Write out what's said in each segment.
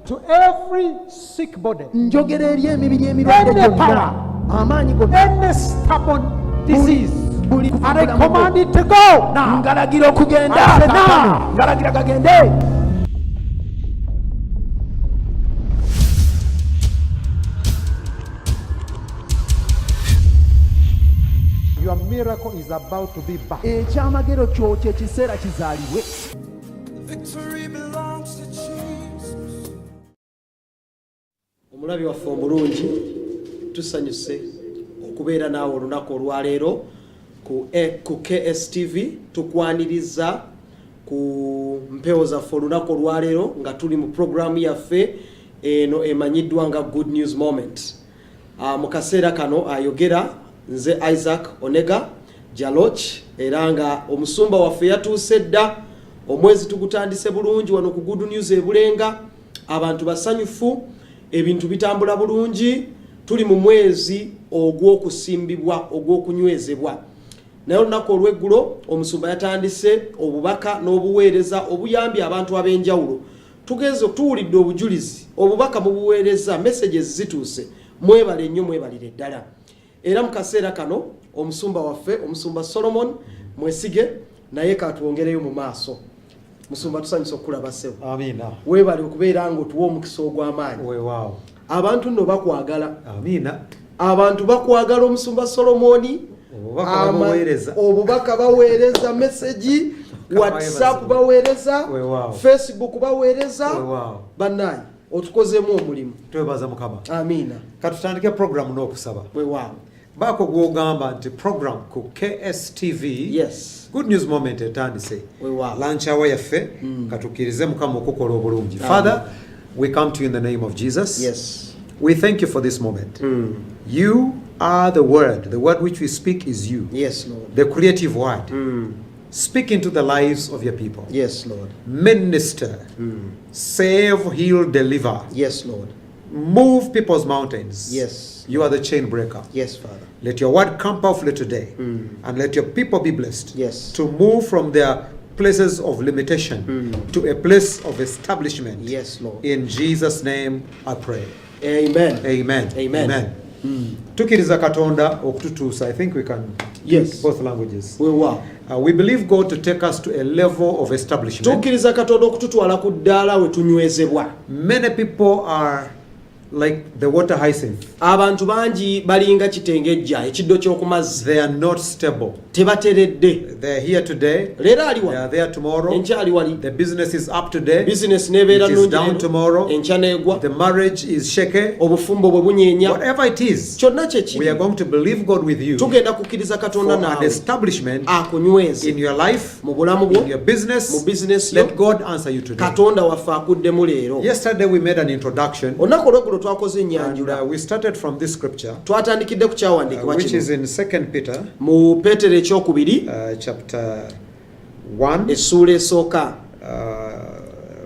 to every sick body, njogera eri emibiri emirwadde gyonna, amaanyi gonna, any stubborn disease, buli and I command it to go now. ngalagira okugenda, I say now. ngalagira gagende. Your miracle is about to be back. Ekyamagero kyo kye kiseera kizaalibwe. Victory belongs to Jesus. Omulabi waffe omulungi, tusanyuse okubeera naawe olunaku olwaleero ku KSTV. Tukwaniriza ku mpewo zaffe olunaku olwaleero nga tuli mu programu yaffe eno emanyiddwa nga Good News Moment. Mu kaseera kano ayogera nze Isaac Onega Jaloch, era nga omusumba waffe yatuuse dda. Omwezi tugutandise bulungi wano ku Good News ebulenga, abantu basanyufu, ebintu bitambula bulungi, tuli mu mwezi ogw'okusimbibwa, ogw'okunywezebwa. Naye olunaku olw'eggulo omusumba yatandise obubaka n'obuweereza obuyambye abantu ab'enjawulo. Tugenze tuwulidde obujulizi, obubaka mu buweereza, messages zituuse. Mwebale nnyo, mwebalire ddala. Era mu kaseera kano omusumba waffe, omusumba Solomon Mwesige, naye katwongereyo mu maaso. Musumba tusanyusa okulaba ssebo. Amina. Weebale okubeera ng'otuwa omukisa ogw'amaanyi. Weewaawo. Abantu nno bakwagala. Amina. Abantu bakwagala omusumba Solomoni. Obubaka baweereza message, WhatsApp baweereza, Facebook baweereza. Bannaye otukozeemu omulimu. Twebaza Mukama. Amina. Katutandike program n'okusaba. Weewaawo. Baako gw'ogamba nti program ku KSTV. Yes. Good News Moment etandise. Weewaawo. Lunch hour yaffe katukkirize Mukama okukola obulungi. Father, we come to you in the name of Jesus. Yes. We thank you for this moment. You are the word which we speak is you. Yes, Lord. The creative word. Speak into the lives of your people. Yes, Lord. Minister. Save, heal, deliver. Yes, Lord. Move people's mountains. Yes. You are the chain breaker. Yes, Father. Let your word come powerfully today. And let your people be blessed. Yes. To move from their places of limitation to a place of establishment. Yes, Lord. In Jesus' name I pray. Amen. Amen. Amen. Amen. Tukiriza Katonda okututuusa. I think we can Yes. both languages. We believe God to take us to a level of establishment. Tukiriza Katonda okututwala ku ddaala we tunywezebwa. Many people are like the water hyacinth. Abantu bangi balinga kitengejja ekiddo ky'okumazzi. They are not stable. Tebateredde. They are here today. Leero ali They wano. are there tomorrow. Enkya ali wali. The business is up today. Business nebeera It is down tomorrow. enkya neegwa. The marriage is shaky. Obufumbo bwe bunyeenya. Whatever it is, Kyonna kye we are kiri. going to believe God with you Tugenda kukkiriza for Katonda an naawe establishment akunyweze in your life, mu bulamu in your bwo, business. mu business yo. Let God answer you today. Katonda waffe akuddemu leero. Yesterday we made an introduction Olunaku olw'eggulo twakoze and ennyanjula. we started from this scripture, Twatandikidde ku kyawandiikibwa which is kino in 2 Peter mu Peetero ekyokubiri chapter 1, essuula esooka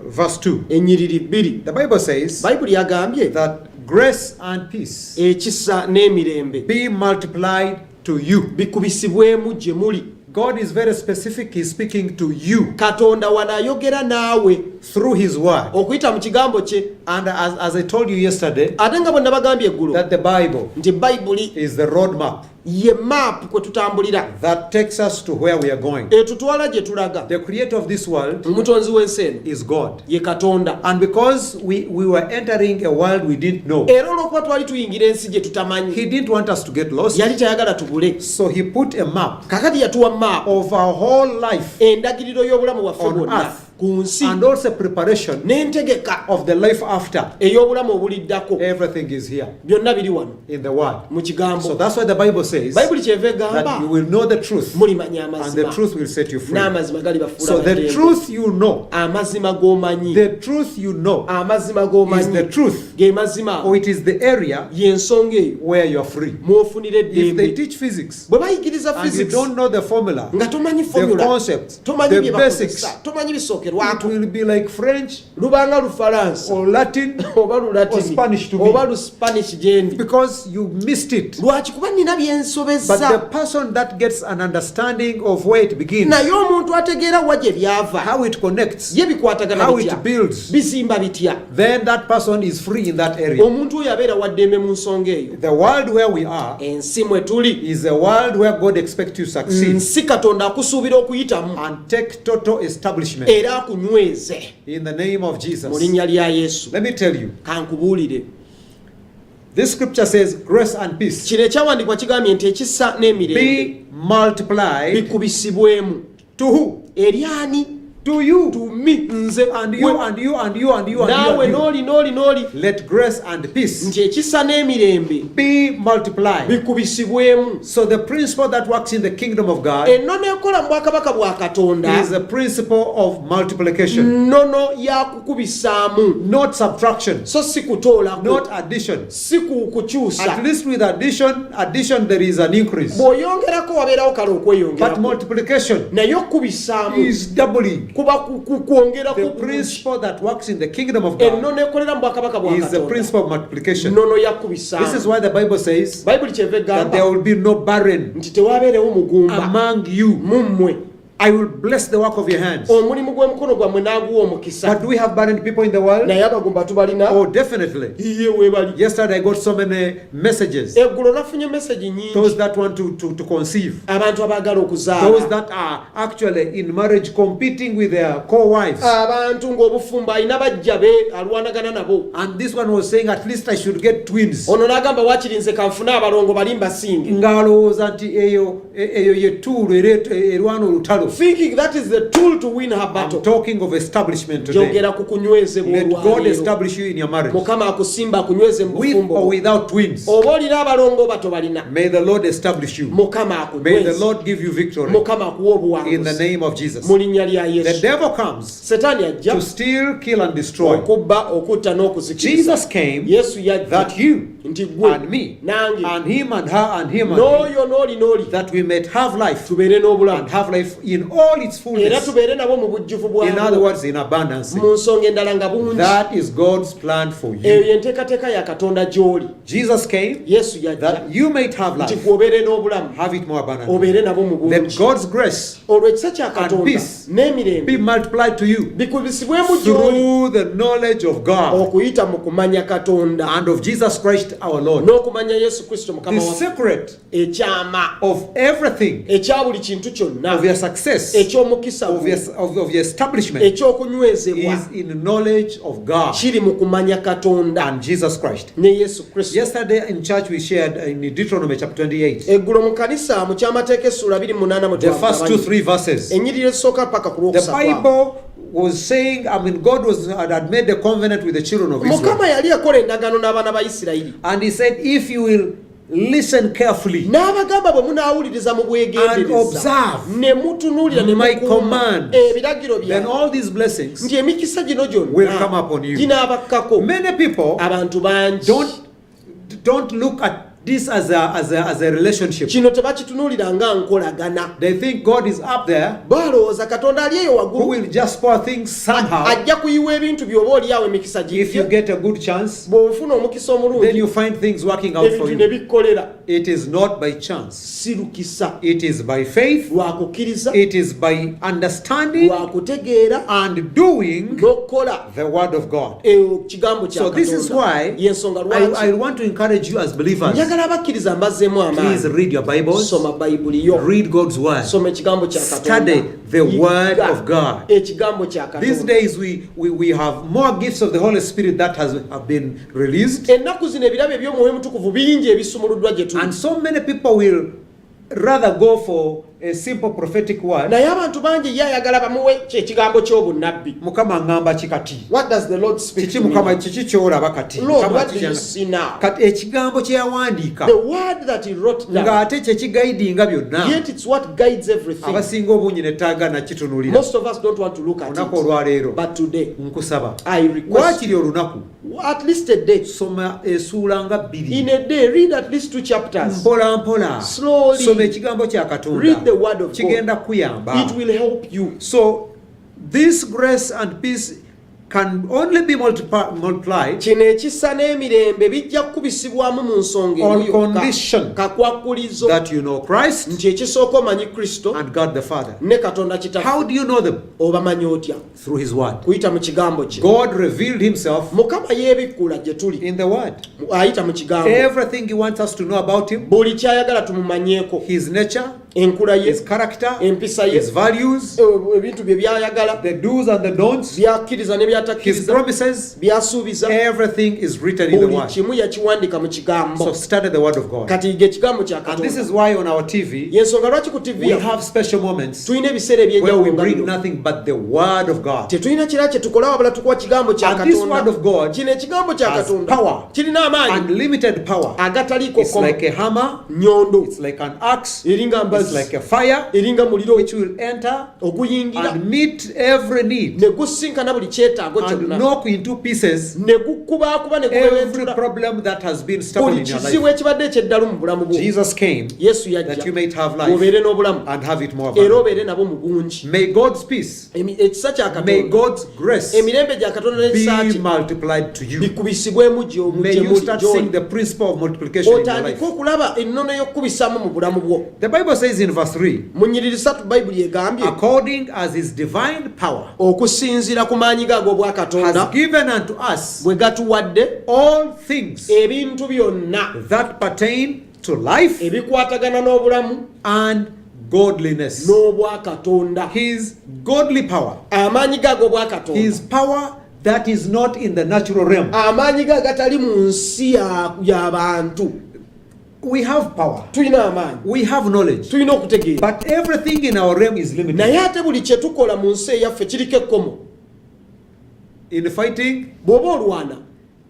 verse 2. ennyiriri bbiri. The Bible says Bayibuli yagambye that grace and peace ekisa n'emirembe be multiplied to you. bikubisibwemu gye muli. God is very specific. He's speaking to you Katonda wanaayogera naawe through his word. okuyita mu kigambo kye. And as I told you yesterday, Ate nga bwe nabagambye eggulo that the Bible nti Bayibuli is the roadmap ye maapu kwe tutambulira that takes us to where we are going. etutwala gye tulaga. The creator of this world Omutonzi w'ensi eno is God. ye Katonda. And because we were entering a world we didn't know, Era olw'okuba twali tuyingira ensi gye tutamanyi, he didn't want us to get lost. yali tayagala tubule. So he put a map Kakati yatuwa maapu of our whole life endagiriro y'obulamu bwaffe on bwonna earth, ku nsi and also preparation n'entegeka of the life after. ey'obulamu obuliddako. Everything is here Byonna biri wano in the word. mu kigambo. So that's why the Bible says Bayibuli kyeva that egamba you will know the truth, mulimanya and the amazima truth will set you free. n'amazima galibafuula So the abajeemu. truth you know, Amazima g'omanyi, the truth you know amazima is g'omanyi the truth, ge mazima, or it is the area y'ensonga eyo where you are free. mw'ofunira If they eddembe. teach physics Bwe bayigiriza and you physics don't know the formula, nga tomanyi the formula, concepts, tomanyi the bye basics, bakozesa, tomanyi It will be like French lubanga Lufalansa or Latin oba or Lulatini Spanish to me. oba Spanish gyendi Because you missed it. lwaki kuba nina But the byensobezza person that gets an understanding of where it begins, naye omuntu ategeera wa gye byava how it connects, ye bikwatagana how bitya it builds, bizimba bitya then that person is free in that area. omuntu oyo abeera waddembe mu nsonga eyo The world where we are ensi mwe tuli is a world where God expects you to succeed nsi katonda akusuubira okuyitamu and take total establishment era akunyweze in the name of mu Jesus. linnya lya yesu Let me tell you, kankubuulire this scripture says grace and peace kino ekyawandiikwa kigambye nti ekisa n'emirembe be multiplied bikubisibwemu to who? eri ani To you. to me nze And you and you and you and you and you, naawe and you. n'oli Let grace and peace nti ekisa n'emirembe be multiplied. bikubisibwemu So the principle that works in the kingdom of God ennono ekola mu bwakabaka bwa katonda is the principle of multiplication, nnono ya kukubisaamu not subtraction, so si kutoolako not addition. si kukyusa At least with addition there is an increase. bw'oyongerako wabeerawo kale But okweyongerako multiplication naye okubisaamu is doubling. kuba kwongerako The bulungi. principle that works in the kingdom of God ennono ekolera mu bwakabaka bwa is the katonda principle of multiplication. nnono ya This is kubisaamu why the Bible says bayibuli kyeva that there egamba will be no barren nti tewabeerewo mugumba among you. mummwe I will bless the work of your hands. omulimu gw'emikono gwammwe n'aguwa omukisa But do we have barren people in the world? naye abagumba tubalina Oh, definitely. iye weebali Yesterday I got so many messages. eggulo nafunye mesagi nyingi Those that want to conceive. abantu abaagala Those okuzaala that are actually in marriage competing with their co-wives. abantu ng'obufumbo alina bajja be alwanagana nabo And this one was saying at least I should get twins. ono n'agamba waakiri nze kanfune abalongo bali mbasinge Ngalowooza nti eyo ye tool erwana olutalo. thinking that is the tool to win her I'm battle talking of establishment today. njogera ku kunywezebwa Let God olwaleero establish you in your marriage. mukama akusimba akunyweze mu With or bufumbo without twins. oba olina abalongo oba tobalina May the Lord establish you. mukama May the akunyweze Lord give you victory. mukama akuwa In the obuwanguzi name of Jesus. mu linnya lya The yesu devil comes setaani ajja to steal, kill and destroy. okubba okutta n'okuzikiriza Jesus came yesu yajja that you nti gwe and me nange and him and her and him and me, n'oyo n'oli that we might have life tubeere n'obulamu and have life in all its era fullness. tubeere nabo mu bujjuvu In other bwabo words, in abundance. mu nsonga endala nga bungi That is God's plan for eyo you. yenteekateeka ya katonda gy'oli Jesus came yesu yajja that you might have nti life, gwe obeere n'obulamu have it more abundantly. obeere nabo mu Let bungi God's grace olwo ekisa kya katonda peace n'emirembe be multiplied to you bikubisibwemu gy'oli through the knowledge of God okuyita mu kumanya katonda and of Jesus Christ our Lord. n'okumanya yesu kristo mukama The waffe secret ekyama of everything, ekya buli kintu kyonna of your success, eky'omukisa of your establishment, ekyokunywezebwa is in knowledge of God kiri mu kumanya katonda and Jesus Christ. ne yesu kristo Yesterday in church we shared in Deuteronomy chapter 28, eggulo mu kanisa mu kyamateeka essula 28 mwe the first twagabanye. 2-3 verses. ennyiriri esooka paka ku The lwokusatu Bible was saying, God had made a covenant with the children of Israel. mukama yali yakola endagaano n'abaana ba isirayiri And he said, if you will listen carefully n'abagamba bwe munaawuliriza mu and bwegendereza observe ne mutunuulira ne my mukuuma command, ebiragiro then byange all these blessings nti emikisa gino will come gyonna upon you. ginaabakkako Many people abantu bangi don't look at this as a relationship. kino tebakitunuulira nga nkolagana They think God is up there balowooza katonda ali eyo who waggulu will just pour things somehow. ajja kuyiwa ebintu by'oba oliawo emikisa If you gijja get a good chance, bw'ofuna omukisa then omulungi you find things working out for ebintu ne you. bikkolera It is not by chance. si lukisa It is by faith. lwakukkiriza It is by understanding lwakutegeera and doing n'okukola the word of God. kigambo kya So this is katonda why yensonga I lwaki want to encourage you as believers. njagala abakkiriza mbazzeemu Please amaanyi read your Bibles. soma bayibuli yo Read God's word. soma ekigambo kya Study katonda the word Yiga of God. ekigambo kya These katonda days we have more gifts of the Holy Spirit that have been released. ennaku zino ebirabo eby'omwoyo mutukuvu bingi ebisumuluddwa gye tuli And so many people will rather go for a simple prophetic word. naye abantu bangi ye ayagala bamuwe ekigambo ky'obunnabbi Mukama ngamba kikati. what does the lord speak Kiki to me Mukama now? kiki kyolaba kati. Lord, Mukama what do you kijanga- see now? Kati ekigambo kye yawandiika The word that he wrote down, ng'ate kye kigayidinga byonna. yet it's what guides everything. Abasinga obungi ne taagana kitunulira. Most of us don't want to look at Olunaku it. olwaleero But today, nkusaba I request waakiri olunaku at least a day. soma essuula nga In bbiri a day, read at least 2 chapters. mpola mpola Slowly. soma ekigambo kya katonda Read the word of kigenda kuyamba. It will help you. So this grace and peace can only be multiplied kino ekisa n'emirembe bijja kukubisibwamu mu nsonga on eyo condition kakwakulizo that you know Christ nti ekisooka omanyi Kristo and God the Father. ne Katonda Kitaffe. How do you know them? Obamanyi otya? Through His Word. Kuyita mu kigambo kye. God revealed Himself Mukama yeebikkula gye tuli in the Word. ayita mu kigambo. Everything He wants us to know about Him, Buli kyayagala tumumanyeeko, His nature, enkula ye, His character, empisa ye, His values, ebintu bye byayagala, the do's and the don'ts, byakkiriza ne His byatakkiriza, promises, byasuubiza, everything is written in the buli Word. kimu yakiwandika mu kigambo. So study the Word of God. Kati ge kigambo kya And this Katonda. is why on our TV, Yensonga lwaki ku TV we yaffe have special moments tulina ebiseera where we ebyenjawulo nga bring bino. nothing but the Word of God. Tetulina kira kye tukola wabula tukuwa kigambo kya And this Word Katonda. of God Kino ekigambo kya has Katonda power. kirina amaanyi Unlimited power. agataliiko It's koma, like a hammer, nyondo, it's like an axe, eringa it's mbazi, like a fire eringa muliro which will enter oguyingira and meet every need ne gusinkana buli kyetaago and kyonna knock into pieces ne gukubaakuba ne every guwewentula problem that has been stubborn buli in your kizibu life. ekibadde ekyeddalu mu bulamu bwo. Jesus came Yesu that yajja you may have life obeere n'obulamu and have it more era abundantly. obeere nabo mu bungi. May God's peace, Ekisa kya may Katonda, God's grace emirembe gya Katonda n'ekisa be kye multiplied to you. bikubisibwemu May you start seeing the principle of multiplication in your otandike life. okulaba ennono y'okukubisaamu mu bulamu bwo. The Bible says in verse 3, Mu nnyiriri 3 Bayibuli egambye according as His divine power okusinziira ku maanyi ge ag'obwa has Katonda given unto us bwe gatuwadde all things ebintu byonna that pertain to life ebikwatagana n'obulamu and godliness. n'obwa Katonda. His godly power, Amaanyi ge ag'obwa Katonda, His power that is not in the natural realm. amaanyi ge agatali mu nsi y'abantu. We have power, Tulina amaanyi, we have knowledge, tulina okutegeera, but everything in our realm is limited. naye ate buli kye tukola mu nsi eyaffe kiriko ekkomo. In fighting, Bw'oba olwana,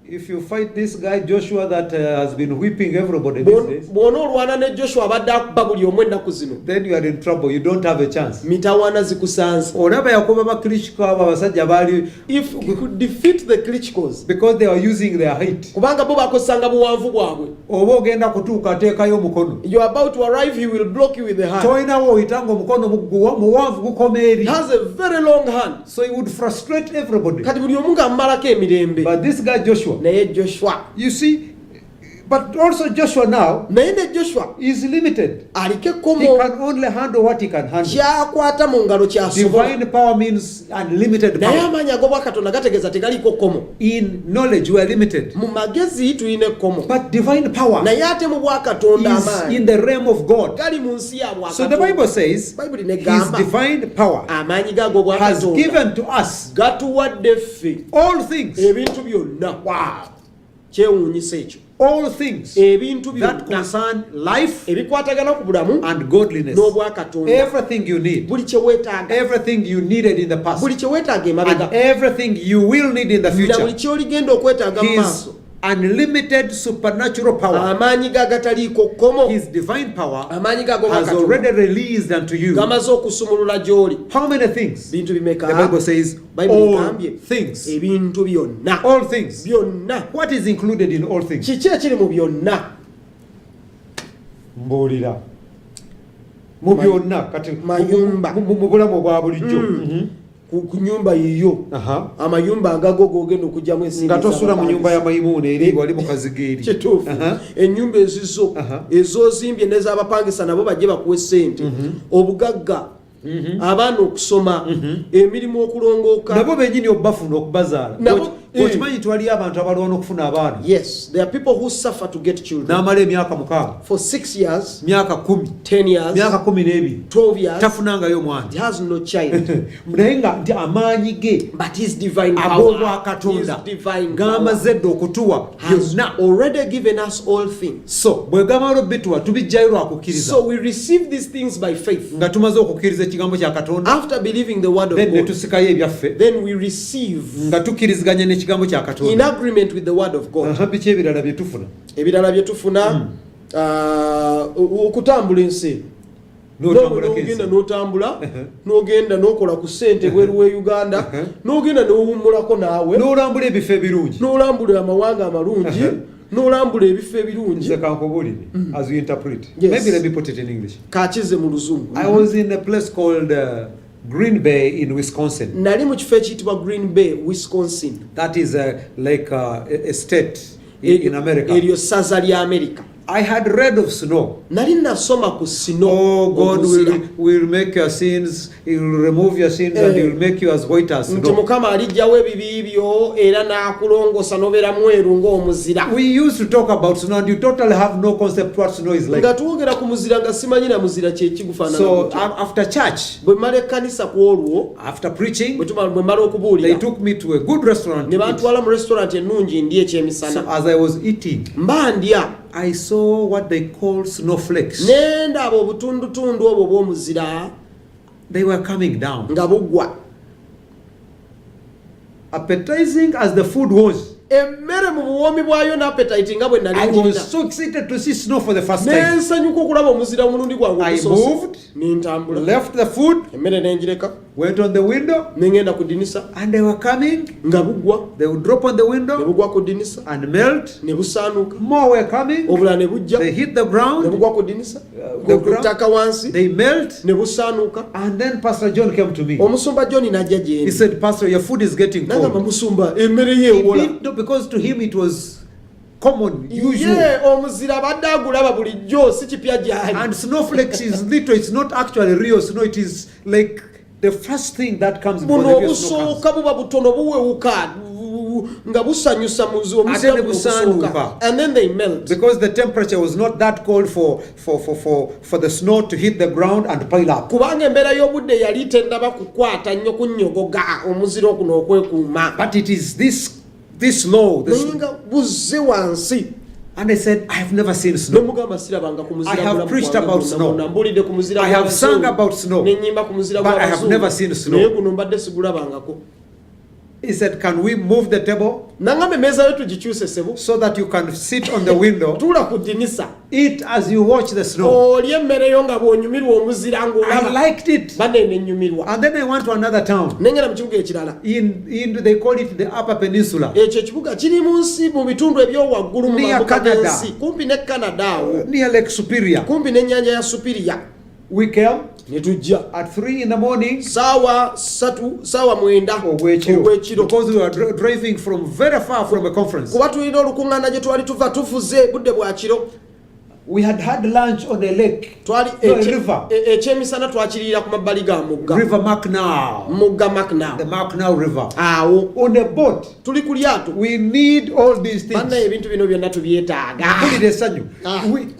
if you fight this guy Joshua that has been whipping everybody these days, bw'ona olwana ne Joshua abadde akuba buli omu ennaku zino, then you are in trouble. You don't have a chance. mitawaana zikusanze. Olaba yakuba bakristo abo abasajja baali, If we could defeat the Klitschkos, because they were using their height. kubanga bo bakozesanga buwanvu bwabwe, Oba ogenda kutuuka ateekayo omukono, you are about to arrive, he will block you with the hand. toyinawo oyitanga omukono muwanvu gukoma He eri, has a very long hand. so he would frustrate everybody. Kati buli omu ng'amumalako emirembe. But this guy Joshua, Naye Joshua, you see, but also Joshua now naye ne Joshua is limited. aliko He ekkomo, can only handle what he can handle. kyakwata mu ngalo kyasobola. Divine power means unlimited Naye power. amaanyi ag'obwa Katonda gategeeza tegaliko kkomo. In knowledge we are limited, Mu magezi tulina ekkomo, but divine power naye ate mu bwa Katonda is amaanyi in the realm of God. gali mu nsi ya bwa So the Bible Katonda. says Bayibuli His negamba divine power amaanyi ge ag'obwa has Katonda given to us gatuwadde ffe all things, ebintu byonna. Wow! Kyewuunyisa ekyo. all things Ebintu that byonna concern life ebikwatagana ku bulamu and godliness. n'obwa Katonda. Everything you need, Buli kye weetaaga, everything you needed in the past, buli kye weetaaga and emabega, everything you will need in the na buli future. kyoligenda okwetaaga mu His maaso. unlimited supernatural power, Amaanyi ge agataliiko kkomo, His divine power amaanyi ge ag'obwa has Katonda already released unto you. gamaze okusumulula gy'oli. How many things? Bintu bimeka? The Bible says Bayibuli all egambye things. ebintu byonna. All things. Byonna. What is included in all things? Kiki ekiri mu byonna? Mbuulira. Mu byonna kati Mayumba. mu bulamu obwa bulijjo. Ku nyumba yiyo, Aha. amayumba agago gogenda okugyamu ensimbi Nga tosula mu z'abapangisa. nyumba ya Mayimuuna eri wali mu kazigeri. Kituufu. Aha. Ennyumba ezizo Aha. ezoozimbye n'ez'abapangisa nabo bajje bakuwe ssente. Obugagga, abaana okusoma, emirimu okulongooka. Nabo bennyini obbafuna okubazaala. Nabo- Okimanyi twali abantu abalwana okufuna abaana. Yes, there are people who suffer to get children. N'amala emyaka 6, For 6 years, myaka 10, 10 years, myaka 12, 12 years, tafunangayo mwana. he has no child. Naye nga nti amaanyi ge But his divine ag'obwa power, Katonda his divine gamaze power dda okutuwa has byonna. already given us all things. So bwe gamala obituwa tubijjayo lwa kukkiriza. So we receive these things by faith. Nga tumaze okukkiriza ekigambo kya Katonda, After believing the word of then ne God, tusikayo ebyaffe then we receive nga tukkiriziganya n'ekigambo kya in Katonda. agreement with the word of God. Aha, biki ebirala bye tufuna? Ebirala bye tufuna, okutambula ensi. N'otambulako N'ogenda ensi. n'otambula, n'ogenda n'okola ku ssente bweru w'e Uganda, n'ogenda n'owummulako naawe, N'olambula ebifo ebirungi. n'olambula amawanga amalungi, n'olambula ebifo ebirungi. Nze kankubuulire, as you interpret. Yes. Maybe let me put it in English. Kakize mu Luzungu. I was in a place called Green Bay in Wisconsin. nali mu kifo ekiyitibwa Green Bay, Wisconsin. That is like a state in America. Eryo ssaza lya America. I had read of snow. Nali nasoma ku sino. Oh, God omuzira. will make your sins, He will remove your sins, and He will make you as white as Nti snow. Mukama alijjawo ebibi byo era n'akulongoosa n'obeera mweru ng'omuzira. We used to talk about snow, and you totally have no concept what snow is like. Nga twogera ku muzira nga simanyi na muzira kye kigufaanana. So after church, bwe mmala ekkanisa ku olwo, after preaching, bwe mmala they okubuulira, took me to a good restaurant ne to eat. bantwala mu restaurant ennungi ndi So ekyemisana. as I was eating, Mba ndya I saw what they call snowflakes. ne ndaba obutundutundu obwo bw'omuzira They were coming down. nga bugwa. Appetizing as the food was, Emmere mu buwoomi bwayo n'appetite nga bwe nali I njirina. was so excited to see snow for the first time. Nensanyuka okulaba omuzira omulundi gwange I ogusoose. moved, Nintambula. left the food, Emmere n'engireka. went on the window, Ne ngenda ku ddinisa and they were coming. nga bugwa. They would drop on the Ne window bugwa ku ddinisa and melt. ne busaanuka. More were coming. Obulala ne bujja They hit the ne ground. bugwa ku ddinisa the ku ground. ttaka wansi They melt. ne busaanuka. And then Pastor John came to me. Omusumba John n'ajja gye He ndi. said, Pastor, your food is getting N'agamba cold. musumba emmere ye He ewola. didn't know, because to him it was common, usual. Ye omuzira badde agulaba bulijjo si kipya gyali. And snowflakes is little. It's not actually real snow. It is like the first thing that comes before buno the real snow comes. obusooka buba butono buwewuka nga busanyusa omuzira And then busooka. busaanuka. And then they melt. Because the temperature was not that cold for the snow to hit the ground and pile up. Kubanga embeera y'obudde yali tendaba kukwata nnyo kunnyogoga omuzira okuno okwekuuma. But it is this low. Naye nga buzze wansi. And I said, I have never seen Ne snow. mugamba sirabanga ku muzira I have gulamu preached gwange about gwonna snow. gwonna. Mbuulidde ku muzira I have gw'Abazungu. sung about snow. Ne nnyimba ku muzira But I have gw'Abazungu. never seen snow. Naye guno mbadde sigulabangako. He said, can we move the table Nangamba emmeeza yo tugikyuse ssebo. so that you can sit on the window, Tuula ku ddinisa. eat as you watch the snow? Olya emmere yo nga bw'onyumirwa omuzira I ng'olaba. liked it. Banne ne nnyumirwa. And then I went to another town. Nengera mu kibuga ekirala. They call it the Upper Peninsula. Ekyo ekibuga kiri mu nsi mu bitundu ebyowaggulu mu Near mambuka Canada. g'ensi. Kumpi ne Canada awo. Near Lake Superior. Kumpi n'ennyanja ya Superior. We came Ne tujja. at 3 in the morning. Saawa 9 obw'ekiro. Because we were driving from very far from a conference. Kuba tulina olukuŋŋaana gye twali tuva tuvuze budde bwa kiro. We had had lunch on a lake. Twali No, a river. ekyemisana twakiriira ku mabbali ga mugga. River Macnau. Mugga Macnau. The Macnau River. Awo On a boat. tuli ku lyato. We need all these things. Bannaye ebintu bino byonna tubyetaaga. Put it aside.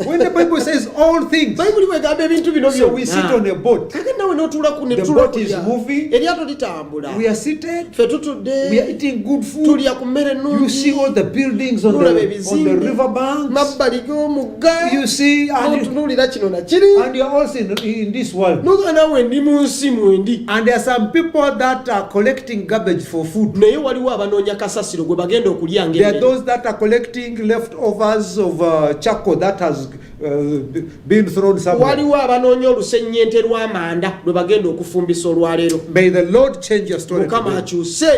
When the Bible says all things, Bayibuli bwegamba ebintu bino so we sit on a boat. kake nawe n'otuula ku ne The tutuula boat ku is lyato. moving. Eryato litambula. We are seated. Ffe tutudde. We are eating good food. Tulya ku mmere ennungi. You see all the buildings on Tulaba the ebizimbe. river banks. Mabbali g'omugga. You see, N'otunuulira kino na kiri. and you're also in this world. Noga nawe ndi mu nsi mwendi. And there are some people that are collecting garbage for food. Naye waliwo abanoonya kasasiro gwe bagenda okulya There are ng'emmere. those that are collecting leftovers of charcoal that has been thrown somewhere. Waliwo abanoonya olusennyente lw'amanda lwe bagenda okufumbisa olwaleero. May the Lord change your story Mukama today. akyuse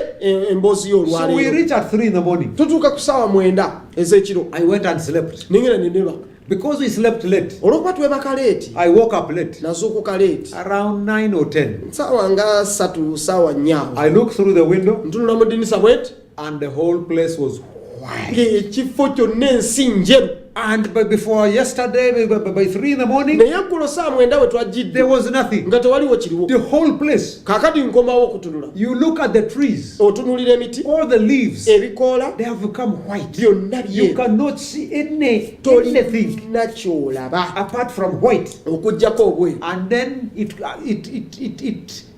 emboozi So we y'olwaleero. reach at 3 in the morning. Tutuuka ku ssaawa 9 ez'ekiro. I went and slept. Nengera ne ndebaka. Because we slept late, Olw'okuba twebaka leeti. I woke up late, Nazuukuka leeti. around 9 or 10. Ssaawa nga 3 ssaawa 4 awo. I looked through the window Ntunula mu ddinisa bweti. and the whole place was white. Ng'ekifo kyonna ensi njeru. And before yesterday, by 3 in the morning, Naye eggulo ssaawa 9 we twajjidde. there was nothing. Nga tewaliwo kiriwo. The whole place. Kaakati nkomawo okutunula. You look at the trees, Otunuulira emiti. all the leaves, Ebikoola. they have become white. Byonna You byeru. cannot see anything Tolina ky'olaba. apart from white. Okuggyako obweru. And then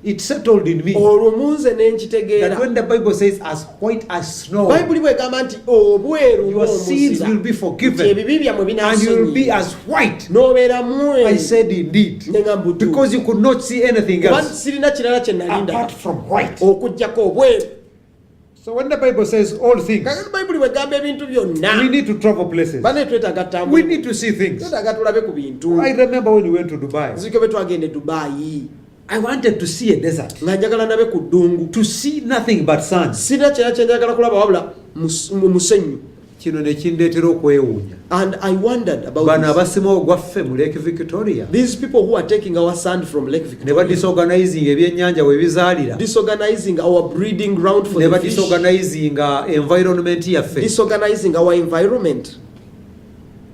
it settled in me Olwo munze ne nkitegeera. that when the Bible says as white as snow, Bayibuli bwegamba nti obweru your sins ng'omuzira. will be Nti forgiven ebibi byammwe and you will be binaasonyiwa. as white. N'obeera mweru. I said indeed, Nenga mbutu. because you could not see anything Kuba else sirina kirala kye nali ndaba. apart from white. Okuggyako obweru. So when the Bible says all things, Kakati Bayibuli bwegamba ebintu byonna. we need to travel places. Bane twetaaga tambula. We need to see things. Twetaaga tulabe ku bintu. I remember when we went to Dubai, Nzike bwe twagenda e Dubai. I wanted to see a desert, Nga njagala nabe ku ddungu. to see nothing but sand. Sirina kirala kye njagala kulaba wabula musenyu. kino ne kindeetera okwewuunya. And I wondered about Bano this. abasima ogwaffe mu Lake Victoria These people who are taking our sand from Lake ne Victoria, badisorganizing ebyennyanja we bizaalira, disorganizing our breeding ground for ne the fish, badisorganizing environment yaffe. disorganizing our environment.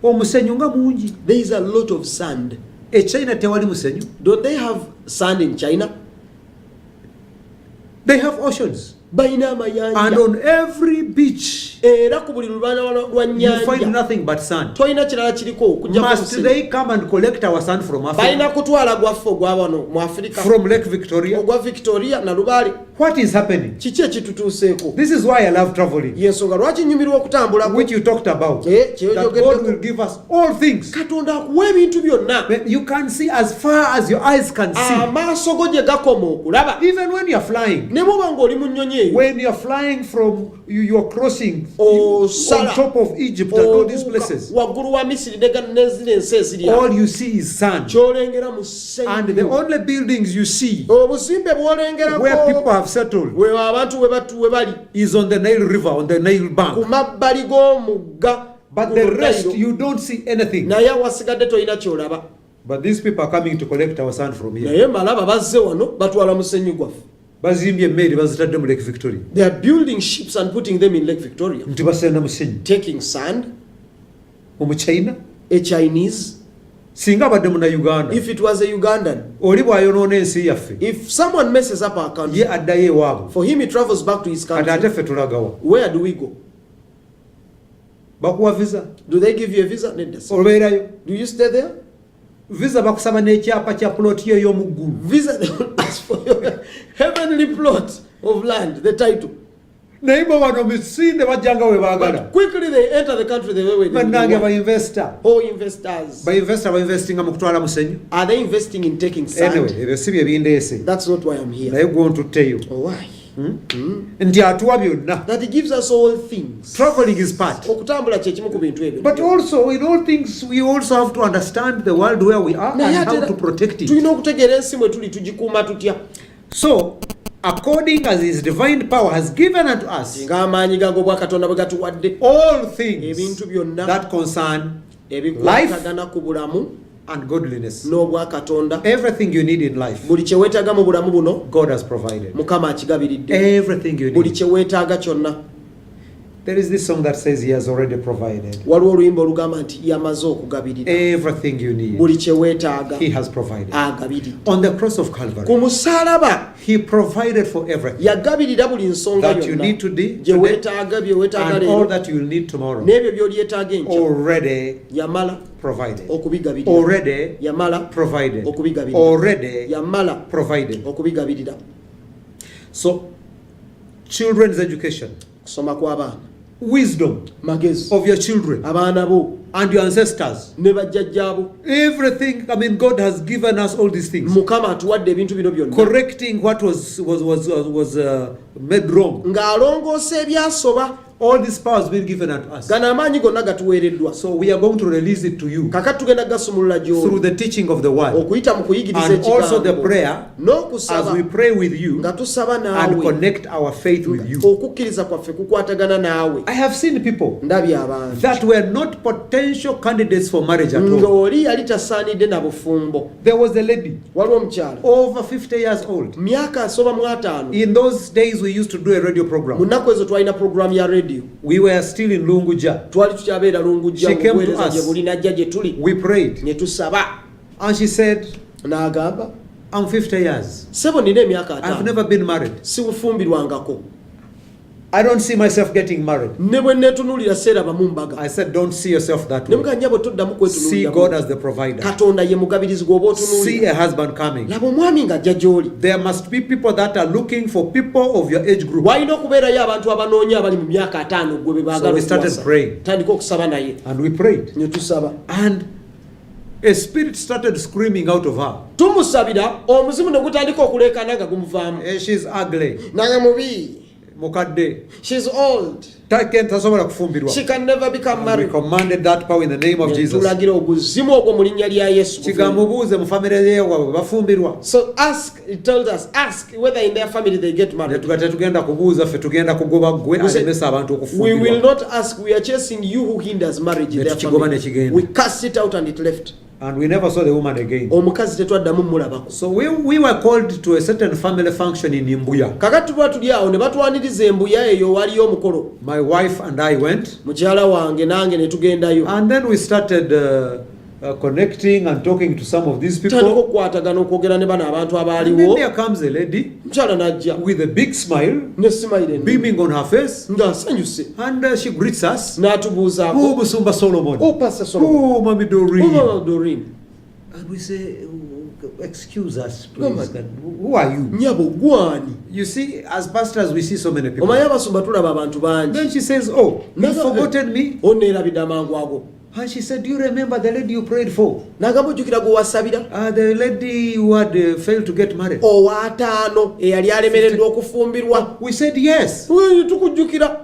Omusenyu nga mungi. There is a lot of sand. E China tewali musenyu. Don't they have sand in China? They have oceans. Balina And amayanja. on every beach, Era ku buli lubalama lwa you find nnyanja nothing but sand. tolina kirala kiriko kujja Must they come and collect our sand from balina Africa? kutwala gwaffe ogwa wano mu Afirika From Lake Victoria? ogwa Victoria na Lubaale. What is happening? Kiki ekitutuuseeko? This is why I love traveling, Yensonga lwaki nyumirwa okutambulako. which you talked about. Kye That God kyogeddeko. will give us all things. Katonda akuwa ebintu byonna. You can see as far as your eyes can see. Amaaso go gye gakoma okulaba. Even when you're flying, Ne bw'oba ng'oli mu nnyonyi eyo. when you're flying from, you're crossing Oh, on Sarah. top of Egypt and all these places, waggulu wa Misiri ne zino ensi eziri awo. all you see is sand. Ky'olengera mu And the ssenyu. only buildings you see Obuzimbe where people bw'olengerako have settled we abantu we bali is on the Nile River, on the Nile ku bank. mabbali g'omugga. But ku the Nile. rest, you don't see anything. Naye awasigadde tolina ky'olaba. But these people are coming to collect our sand from here. Naye malaba bazze wano batwala musenyu gwaffe. Bazimbye emmeri bazitadde mu Lake Victoria. They are building ships and putting them in Lake Victoria. Nti basenda musenyu. Taking sand, Omu China, a Chinese. singa abadde muna Uganda, If it was a Ugandan, oli bw'ayonoona ensi yaffe, if someone messes up our country, ye addayo ewaabwe. for him he travels back to his Kati ate country. ffe tulagawa. Where do we go? Bakuwa visa, Do they give you a visa? Nedda. obeerayo. Do you stay there? Visa bakusaba n'ekyapa kya ploti yo ey'omu ggulu. Visa, they will ask for your heavenly plot of land, the title. Naye bo wano misinde bajjanga we baagala. But quickly they enter the country the way they Bannange want. ba-investor. Oh, investors. Ba-investor ba-investinga mu kutwala musenyu. Are they investing in taking sand? Anyway, ebyo si bye bindeese. That's not why I'm here. Naye gwe ontutteyo. Oh, why? Nti atuwa byonna. That he gives us all things. Traveling is part. Okutambula kye kimu ku bintu ebyo. But also, in all things, we also have to understand the world where we are Naye and how ate to protect it. tulina okutegeera ensi mwe tuli tugikuuma tutya. So, according as His divine power has given unto us Ng'amaanyi gago bwa Katonda bwe gatuwadde all things ebintu byonna that concern ebikwatagana ku bulamu and godliness. n'obwa Katonda. Everything you need in life, Buli kye weetaaga mu bulamu buno God has provided. Mukama akigabiridde. Everything you Buli need. kye weetaaga kyonna. There is this song that says He has already provided. Waliwo oluyimba olugamba nti yamaze okugabirira. Everything you need, Buli kye weetaaga He has provided. agabiridde. On the cross of Calvary, Ku musaalaba He provided for everything. yagabirira buli nsonga That you yonna need today, gye today, weetaaga bye weetaaga and all leero that you will need tomorrow. n'ebyo by'olyetaaga enkya Already yamala provided. okubigabirira. Already Yamala provided. okubigabirira. Already Yamala provided. okubigabirira. So, children's education, Kusoma kw'abaana, wisdom magezi, of your children abaana bo and your ancestors, ne bajjajjaabo. everything. I mean, God has given us all these things, Mukama atuwadde ebintu bino byonna correcting what was made wrong. ng'alongoosa ebyasoba. All this power has been given unto us. Gano amaanyi gonna gatuweereddwa. So we are going to release it to you Kakati tugenda gasumulula through gy'oli the teaching of the word, okuyita mu kuyigiriza and also the ekigambo prayer as n'okusaba we pray with you nga tusaba and naawe connect our faith with you. okukkiriza kwaffe kukwatagana naawe. I have seen people Ndabye abantu that were not potential candidates for marriage at all. ng'oli yali tasaanidde na bufumbo. There was a lady Waliwo omukyala over 50 years old. myaka asoba mu 5. In those days, we used to do a radio Mu program. nnaku ezo twalina puroguramu ya radio. We were still in Lunguja. Twali tukyabeera Lungujja She came to mubuweereza us. gye buli najja gye tuli We prayed, ne tusaba. and she said, N'agamba I'm 50 years. ssebo nina emyaka I've 5 never been married. sibufumbirwangako. I don't see myself getting married. Ne bwe neetunuulira seerabamu mbaga. I said, don't see yourself that Ne way. muganya bwe toddamu See God kwetunuulira. as the provider. Katonda ye mugabirizi gw'oba See otunuulira. a husband coming. Laba omwami ng'ajja gy'oli. There must be people that are looking for people of your age group. Walina okubeerayo abantu abanoonya abali mu myaka 5 gwe be So baagala we started okuwasa. praying. Tandika okusaba naye And we prayed. ne tusaba. And a spirit started screaming out of her. Tumusabira omuzimu ne gutandika okuleekaana nga gumuvaamu. She's ugly. Naye mubi. mukadde She's old. tasobola kufumbirwa. She can never become We married. commanded that power in the name of Jesus. Tulagira obuzimu ogwo mu linnya lya Yesu. Kigambo buuze mu famire ye waabwe bafumbirwa. So ask, it told us, ask whether in their family they get married. Tetugenda kubuuza ffe tugenda kugoba gwe We said, alemesa abantu we will okufumbirwa. not ask, we are chasing you who hinders marriage in their Netukigoba family. nekigenda. We cast it out and it left. And we never saw the woman again. Omukazi tetwaddamu mulabako. So we were called to a certain family function in Imbuya. Kakati tuba tuli awo ne batwaniriza embuya eyo waliyo omukolo. My wife and I went, Mukyala wange nange ne tugendayo. and then we started connecting and talking to some of these Tutandika people. okukwatagana okwogera ne bano abantu And then abaaliwo. there comes a lady Mukyala n'ajja with a big smile ne simayire beaming on her face, ng'asanyuse and she greets us. n'atubuuzaako. Oh, Musumba Solomon. Oh, Pastor Solomon. Oh, Mami Doreen. Oh, Doreen. And we say, "Oh, excuse us, Come please. on. Who are you?" Nnyabo gwani. You see, as pastors, we see so many people. Omanyi abasumba tulaba abantu bangi. Then she says, "Oh, you've forgotten me." Onneerabidde amangu ago. And she said, "Do you remember the lady you prayed for? N'agamba ojjukira gwe wasabira. The lady who had failed to get married." Owaataano eyali alemereddwa okufumbirwa. We said, "Yes." Tukujjukira.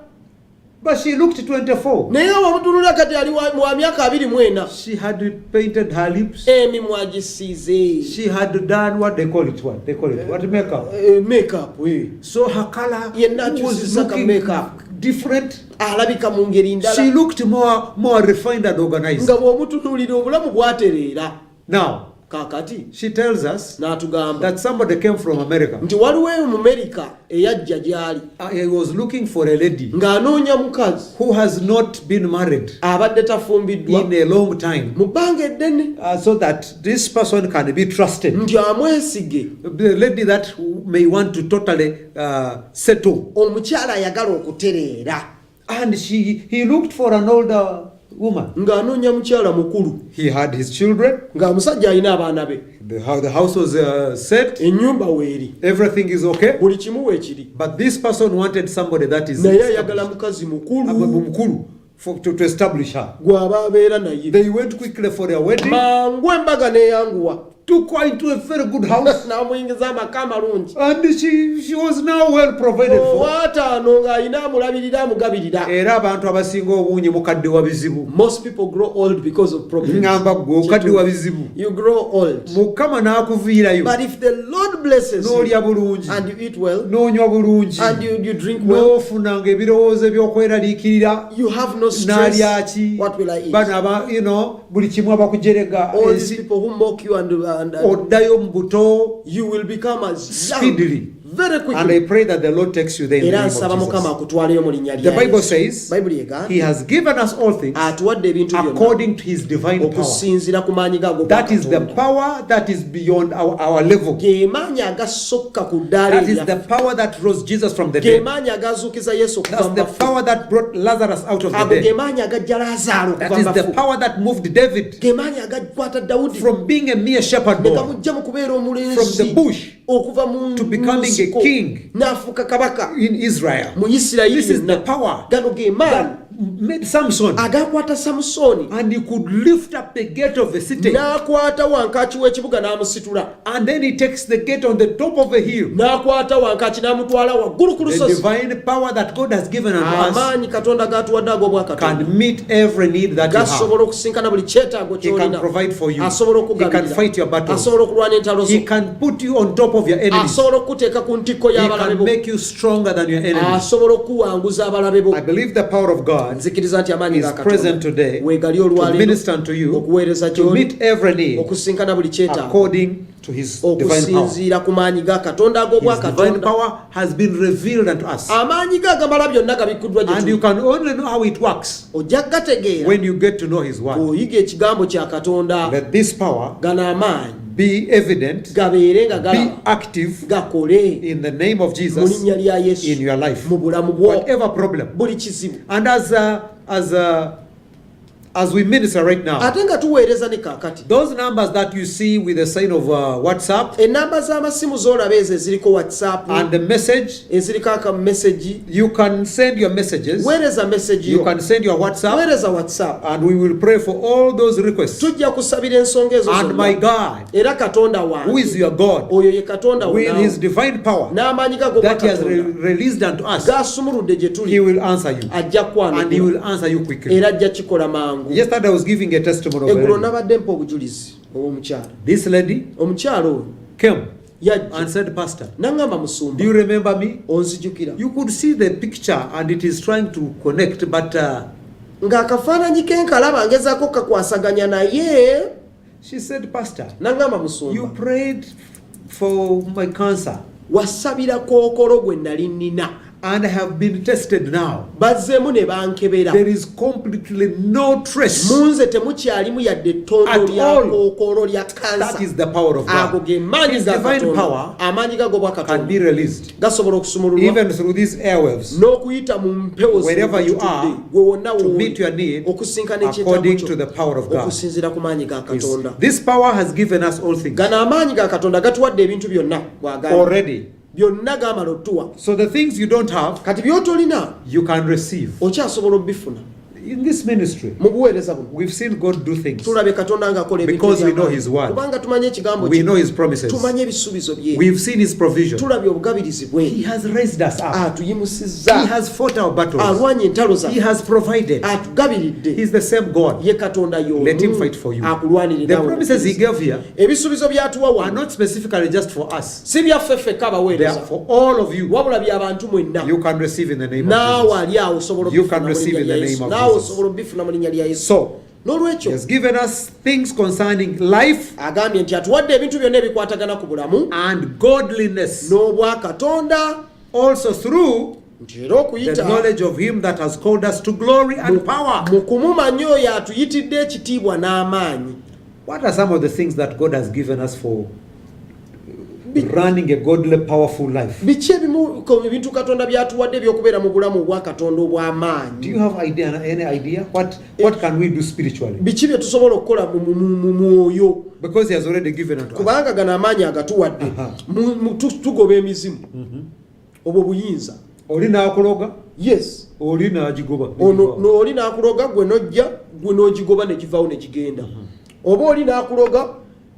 But she looked 24. Naye nga wamutunulira kati ali wa myaka 24. She had painted her lips. Emimwa gisiize. She had done what they call it. What they call it? What makeup? Makeup. So her color Yenna was akyusizza ka looking makeup. different. Alabika mu ngeri She ndala. looked more refined and organized. Nga bw'omutunuulira obulamu bwatereera. Now, Kaakati she tells us n'atugamba that somebody came from America. nti waliwo Omumerika eyajja gy'ali He was looking for a lady ng'anoonya mukazi who has not been married abadde tafumbiddwa in a long time, mu bbanga eddene so that this person can be trusted. nti amwesige. The lady that may want to totally settle. Omukyala ayagala okutereera And he looked for an older woman. ng'anoonya mukyala mukulu He had his children. ng'amusajja alina abaana be, The house was set. ennyumba weeri, Everything is okay. buli kimu weekiri, But this person wanted somebody that is naye ayagala mukazi mukulu mukulu to establish her. gw'aba abeera naye. They went quickly for their wedding. Mangu embaga neeyanguwa Took her into a very good house. n'amuyingiza amaka amalungi. And she was now well provided for. Owaataano ng'alina amulabirira amugabirira. Era abantu abasinga obungi mukadde wa bizibu. Most people grow old because of problems. Ngamba gwe okadde wa bizibu. You grow old. Mukama n'akuviirayo. But if the Lord blesses you N'olya bulungi. and you eat well N'onywa bulungi. and you drink well, N'ofunanga ebirowoozo ebyokweraliikirira. you have no stress. N'alya ki? What will I eat? Bano buli kimu abakujerega. All these people who mock you and Oddayo mu buto. you will become as young Speedily. very And I quickly. pray that the Lord takes you there in the Era name nsaba of Mukama Jesus. akutwaleyo mu linnya The lya Bible Yesu. says Bayibuli egamba He has given us all things atuwadde ebintu byonna according to His divine power. okusinziira ku maanyi gago That is the Katonda. power that is beyond our level. ge maanyi agasokka ku ddaala That is the eryaffe. power that rose Jesus from the ge dead. maanyi agazuukiza Yesu okuva That's mu the bafu. power that brought Lazarus out of the ago ge dead. maanyi agajja Laazaalo That okuva is mu the bafu. power that moved David ge maanyi agakwata Dawudi from being a mere shepherd ne boy gamugja mu kubeera from omulenzi the bush okuva mu to becoming a nsiko, king n'afuuka kabaka in Israel. mu Isirayiri This is the yonna. power gano ge maanyi that made Samson, agakwata Samusooni and he could lift up the gate of the city, n'akwata wankaaki w'ekibuga n'amusitula, and then he takes the gate on the top of a hill. n'akwata wankaaki n'amutwala waggulu ku The lusozi. divine power that God has given unto us Amaanyi Katonda gatuwadde ag'obwakatonda can meet every need that you have. gasobola okusinkana buli kyetaago He can ky'olina. provide for you. Asobola He can okugabirira. fight your battles. Asobola okulwana entalo He zo. can put you on top of your enemies. Asobola okukuteeka ku ntikko He y'abalabe can bo. make you stronger than your enemies. Asobola okuwanguza abalabe bo. I believe the power of God Nzikiriza nti amaanyi is ga present Katonda today weegali to olwaleero minister unto you, okuweereza to gy'oli, meet every need okusinkana buli kyetaago according to His divine power. okusinziira ku maanyi ga Katonda His divine ag'obwakatonda. power has been revealed unto us. Amaanyi ge agamala byonna gabikkuddwa gye And you tuli. can only know how it works Ojja kugategeera when you get to know His word. bw'oyiga ekigambo kya Katonda. Let this power Gano amaanyi be evident, gabeere nga be galaba, active gakole in the name of mu Jesus linnya lya in Yesu your life. mu bulamu bwo, Whatever problem. buli kizibu. And as as we minister right now, ate nga tuweereza ne kaakati those numbers that you see with the sign of WhatsApp enamba z'amasimu z'olaba ezo eziriko whatsapp and the message, eziriko aka message you can send your messages, weereza message you yo can send your WhatsApp, weereza whatsapp and we will pray for all those requests. tujja kusabira ensonga ezo And my zonna God, era katonda who is wange your God, oyo ye katonda with his wange divine power n'amaanyi gago that he has katonda released unto us, gasumuludde gye he tuli will answer you, ajja and he kwanukula will answer you quickly. era ajja kikola mangu Yesterday I was giving a testimony of a eggulo lady. nabadde mpa obujulizi obw'omukyala This lady omukyala oyo came and yajja said, Pastor, naŋŋamba do musumba you remember me? onzijukira You could see the picture and it is trying to connect, but ng'akafaananyi ke nkalaba ngezaako kakwasaganya naye she said, Pastor, naŋŋamba you musumba prayed for my cancer wasabira kookolo gwe nali nnina and I have been tested now. bazzeemu ne bankebera There is completely no trace. mu nze temukyalimu yadde ettondo At lya all. kookolo lya That kansa is the power of ago God. ge maanyi His ga divine katonda power amaanyi gago bwa can be katonda released gasobola okusumululwa even through these airwaves n'okuyita mu mpewo wherever you zitudde are gwe wonna to wooli meet your need okusinkana according ekyetaago to the kyo power of God. okusinziira ku maanyi ga katonda This power has given us all things gano amaanyi ga katonda gatuwadde ebintu byonna bw'agamba already. byonna gaamala otuwa So the things you don't have, kati by'otolina you can receive. okyasobola obifuna In this ministry, mu buweereza buno we've seen God do things. tulabe katonda ng'akola ebintu Because we know eby'amaanyi. His word. kubanga tumanye ekigambo We kye know His promises. tumanye ebisuubizo bye We've seen His provision. tulabye obugabirizi bwe He has raised us up. atuyimusizza He has fought our battles. alwanye entalo He zaffe has provided. atugabiridde He's the same God. ye katonda Let Him y'omu fight for you. akulwanire The naawe promises He omukkiriza. gave here ebisuubizo by'atuwa are wano not specifically just for us. si byaffe ffekka They are abaweereza for all of you. wabula by'abantu mwenna You can receive in the name of naawe Jesus. ali awo osobola You obifuna can mu receive linnya in the lya name Yesu of naawe Jesus. osobola obifuna mu linnya lya Yesu So, He n'olwekyo has given us things concerning life agambye nti atuwadde ebintu byonna ebikwatagana ku bulamu and godliness, n'obwakatonda also through nti era the okuyita knowledge of Him that has called us to glory and power. mu kumumanya oyo atuyitidde ekitiibwa n'amaanyi. What are some of the things that God has given us for running a godly, powerful life? biki ebimu ku bintu katonda byatuwadde ebyokubeera mu bulamu obwa katonda Do obw'amaanyi? you have any idea? What can we do spiritually? biki bye tusobola okukola mu mwoyo? Because He has already given unto us. kubanga gano amaanyi agatuwadde tugoba emizimu obwo buyinza. Oli n'akuloga, Yes, oli n'agigoba. ono oli n'akuloga gwe nojja gwe n'ogigoba ne givaawo ne gigenda. Oba oli n'akuloga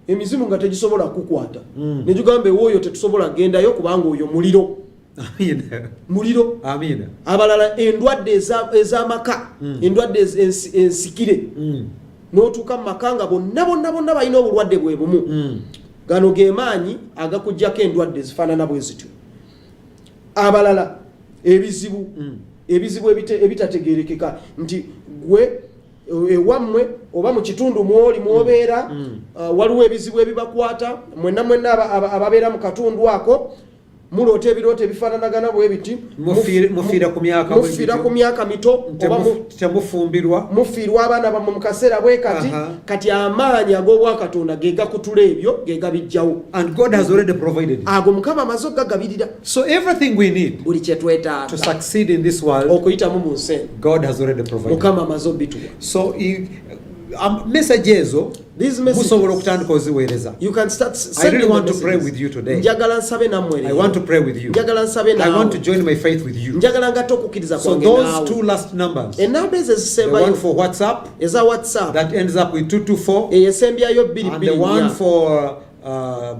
emizimu nga tegisobola kukwata ne gigamba ewooyo tetusobola gendayo kubanga oyo muliro. Amina. muliro. Amina. Abalala endwadde ez'amaka endwadde ensikire n'otuuka mu maka nga bonna balina obulwadde bwe bumu. Gano ge maanyi agakuggyako endwadde ezifaanana bwe zityo. Abalala ebizibu ebitategeerekeka nti gwe ewammwe oba mu kitundu mwoli mwobeera waliwo ebizibu ebibakwata mwenna ababeera mu katundu ako muloota ebirooto ebifaananagana bwe biti mufiira ku myaka mito oba temufumbirwa mufiirwa abaana bammwe mu kaseera bwe kati kati amaanyi ag'obwakatonda ge gakutula ebyo ge gabijjawo. And God has already provided it. Ago Mukama amaze okugagabirira. So everything we need Buli kye twetaaga to succeed in this world, okuyitamu mu nsi eno God has already provided. Mukama amaze obituwa. So message ezo These messages musobola okutandika oziweereza. you can start I sending really want the to pray messages. with you today. Njagala nsabe nammwe I want to pray with you. njagala nsabe I want to naawe join my faith with you. njagala ngatte okukkiriza So kwange those two naawe. last numbers, Enamba ezo the one ezisembayo for WhatsApp eza WhatsApp that ends up with 224 eyesembyayo and the one 224 for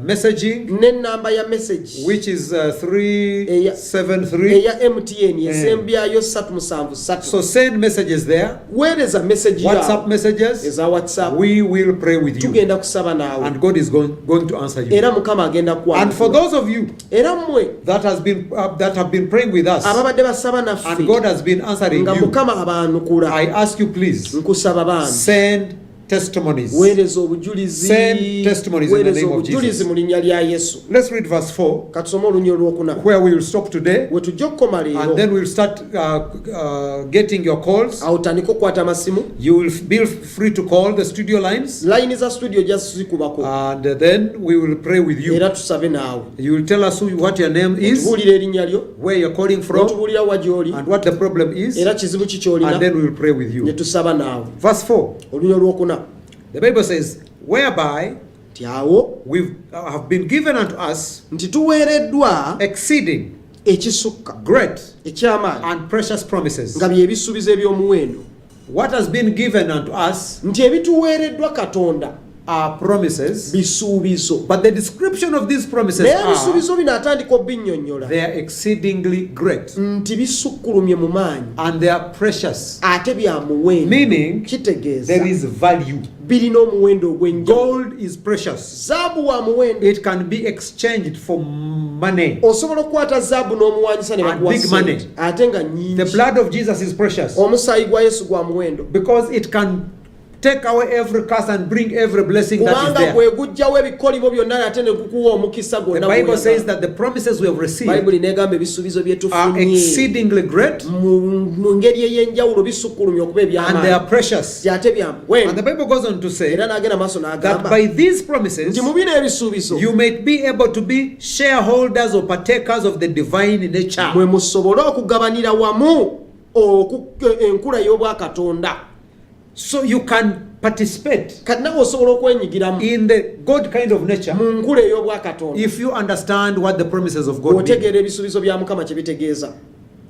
messaging, n'ennamba ya message which is 373. eya MTN yesembyayo 373. So send messages there, weereza message WhatsApp yawe messages. eza WhatsApp. We will pray with you, tugenda kusaba naawe and God is going to answer you. era Mukama agenda And for kwanjula. those of you Era mmwe that have been praying with us, ababadde basaba and naffe God has been answering nga you, Mukama abaanukula I ask you please nkusaba baana send testimonies. weereza obujulizi Send testimonies in the weereza name of obujulizi Jesus. mu linnya lya Yesu. Let's read verse 4, Katusome olunya olwokuna where we will stop today, we tujja okukoma and leero then we'll start getting your calls. awo tandika okukwata amasimu You will be free to call the studio lines, layini za studio ojja zikubako and then we will pray with you. era tusabe naawe You will tell us what your name is, tubuulira erinnya lyo where you're calling from, otubuulira wa gy'oli and what the problem is, era kizibu ki and ky'olina then we will pray with ne you. tusaba naawe. Verse 4, Olunya olwokuna the Bible says, whereby nti awo we have been given unto us nti tuweereddwa exceeding ekisukka great eky'amaanyi and precious promises. nga bye bisuubizo eby'omuwendo, What has been given unto us nti ebituweereddwa Katonda are promises, bisuubizo, but the description of these promises naye are ebisuubizo bino atandika obinnyonnyola they are exceedingly great nti bisukkulumye mu maanyi and they are precious, ate bya muwendo, meaning kitegeeza there is value. birina omuwendo ogw'enjawulo. Gold is precious. Zaabu wa muwendo, It can be exchanged for money. osobola okukwata zaabu n'omuwanyisa ne And bakuwa big money. sente ate nga The nnyingi. blood of Jesus is precious Omusaayi gwa Yesu gwa muwendo, because it can take away every curse and bring every blessing that is kubanga there. gwe gujjawo ebikolibo byonna ate ne gukuwa omukisa The gwonna. Bible says that the promises we have received Bayibuli neegamba ebisuubizo bye are tufunye exceedingly great mu ngeri ey'enjawulo bisukkulumye okuba and they eby'amaanyi are precious. ate bya And the muwendo. Bible goes on to say Era n'agenda maaso that n'agamba by these promises nti mu bino ebisuubizo you may be able to be shareholders or partakers of the divine nature. mwe musobole okugabanira wamu enkula y'obwakatonda. So you can participate Kati nawe osobola okwenyigiramu in the God kind of nature mu nkula ey'obwakatonda if you understand what the promises of God mean. otegeera ebisuubizo bya Mukama kye bitegeeza,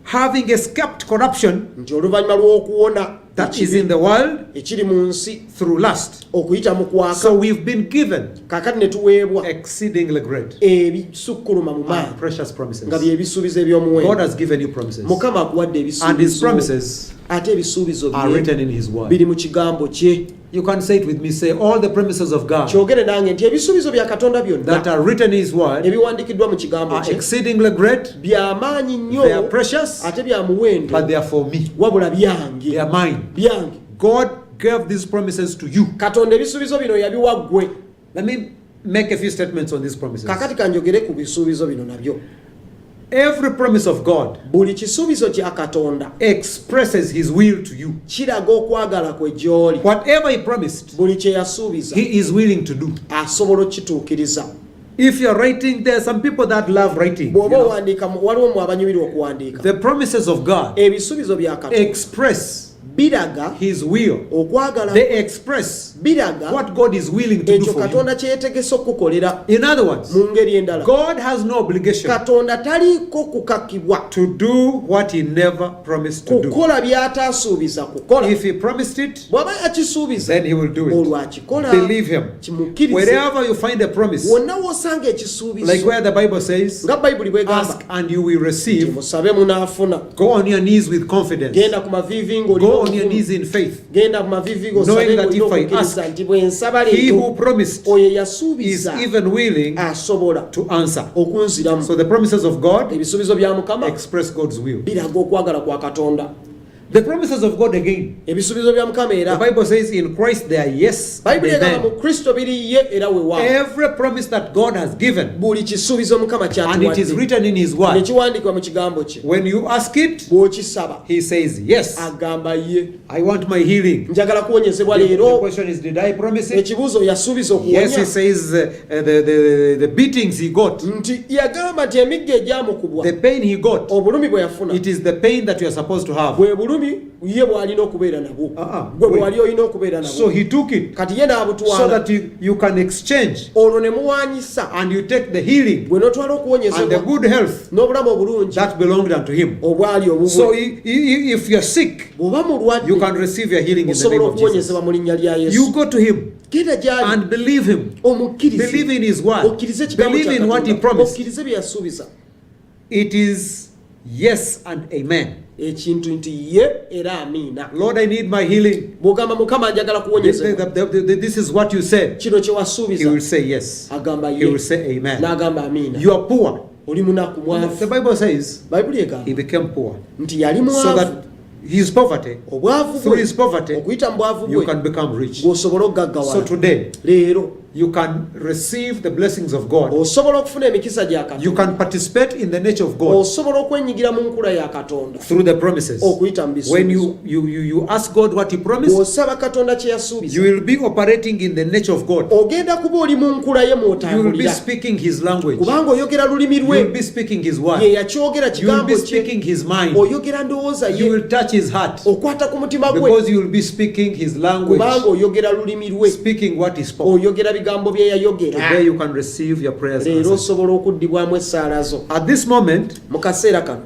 Having escaped corruption nti oluvannyuma lw'okuwona that is in the world ekiri mu nsi through lust. okuyita mu kwaka, So we've been given kaakati ne tuweebwa exceedingly great ebisukkuluma mu maanyi and precious promises. nga bye bisuubizo God eby'omuwendo. has given you promises, Mukama akuwadde and His ebisuubizo, promises ate ebisuubizo are bye written in His word. biri mu kigambo kye. You can say it with me. Say all the promises of God Kyogere nange nti ebisuubizo bya Katonda that byonna are written in His word ebiwandiikiddwa mu kigambo are kye exceedingly great. by'amaanyi They are nnyo precious, ate bya muwendo, but they are for me. wabula They byange are mine. byange. God gave these promises to you. Katonda ebisuubizo bino yabiwa ggwe. Let me make a few statements on these promises. Kakati kanjogere ku bisuubizo bino nabyo. Every promise of God Buli kisuubizo kya Katonda expresses His will to you. kiraga okwagala kwe gy'oli. Whatever He promised, Buli kye yasuubiza He is willing to do. asobola okukituukiriza. If you're writing, there are some people that love writing. Bw'oba owandiika, waliwo mu abanyumirwa okuwandiika. The promises of God Ebisuubizo bya Katonda express biraga His will. okwagala, They express biraga what God is willing to do ekyo for you. Katonda kye yeetegese okukukolera. In other words, Mu ngeri endala, God has no obligation Katonda taliiko kukakibwa to do what He never promised to do. kukola by'ataasuubiza kukola. If He promised it, Bw'aba yakisuubiza then He will do it. olwo akikola. Believe Him. Kimukkirize. Wherever you find a promise, Wonna w'osanga ekisuubizo, like where the Bible says, nga Bayibuli bw'egamba ask and you will nti receive. musabe munaafuna. Go on your knees with confidence. Genda ku maviivi ng'olina Go on your obuvumu. knees in faith. Genda ku maviivi Knowing ng'osabe that ng'olina if I okukkiriza ask, nti bwe nsaba He who leero promised oyo is yasuubiza even willing asobola to answer. okunziramu. So the promises of God Ebisuubizo bya Mukama express God's will. biraga okwagala kwa Katonda. The promises of God again. Ebisuubizo bya Mukama The era Bible says in Christ they are yes and Bayibuli egamba mu amen. Kristo biri ye era weewaawo. Every promise that God has given, Buli kisuubizo Mukama and it is kyatuwadde written in His ne word. kiwandiikibwa mu kigambo kye. When you ask it, Bw'okisaba He says, yes, agamba ye. I want my healing. Njagala kuwonyezebwa The leero. question is, did I promise it? Ekibuuzo yasuubiza Yes, He okuwonya says the beatings He got, nti yagamba nti emigga egyamukubwa, the pain He got, obulumi bwe yafuna it is the pain that you are supposed to have. bwe bulumi ye bw'alina okubeera nabwo, gwe bwe wali olina okubeera So nabwo. He took it Kati ye so n'abutwala, that you can exchange olwo ne muwanyisa, and you take the healing bwe n'otwala and the okuwonyezebwa good health n'obulamu obulungi that belonged unto Him. obwali So obubwe. if you're sick, Bw'oba mulwadde you can receive your healing in the name osobola of Jesus. okuwonyezebwa mu linnya lya You Yesu. go to Him Genda gy'ali and believe Him. omukkirize, Believe in His word. okkirize ekigambo Believe kya in what He Katonda, promised. okkirize bye yasuubiza. It is yes and amen. Ekintu nti ye era amiina. Lord, I need my healing. Bw'ogamba Mukama njagala kuwonyezebwa, This is what you said. kino kye He wasuubiza, will say yes. agamba He will ye say amen. n'agamba amiina. You are poor. Oli munaku The mwavu. Bible says Bayibuli egamba He became poor nti yali so that mwavu his poverty, obwavu through his poverty, okuyita mu bwavu you bwe can become rich. bw'osobola So okugaggawala. today, Leero you can receive the blessings of God. osobola okufuna emikisa gya You Katonda, can participate in the nature of God osobola okwenyigira mu nkula ya Katonda through the promises. okuyita mu When bisuubizo. you ask God what He promised, Bw'osaba Katonda kye yasuubiza, you will be operating in the nature of God. ogenda kuba oli mu nkula ye You will be mw'otambulira, speaking His language. kubanga oyogera lulimi You will lwe, be speaking His ye word. yakyogera You will kigambo be kye, speaking His mind. oyogera ndowooza You ye, will touch His heart okwata ku mutima gwe, because you will be speaking His language, kubanga oyogera lulimi lwe, speaking what He spoke. oyogera bigambo bye yayogera. Today you can receive your prayers Leero answered. osobola okuddibwamu essaala zo. At this moment, Mu kaseera kano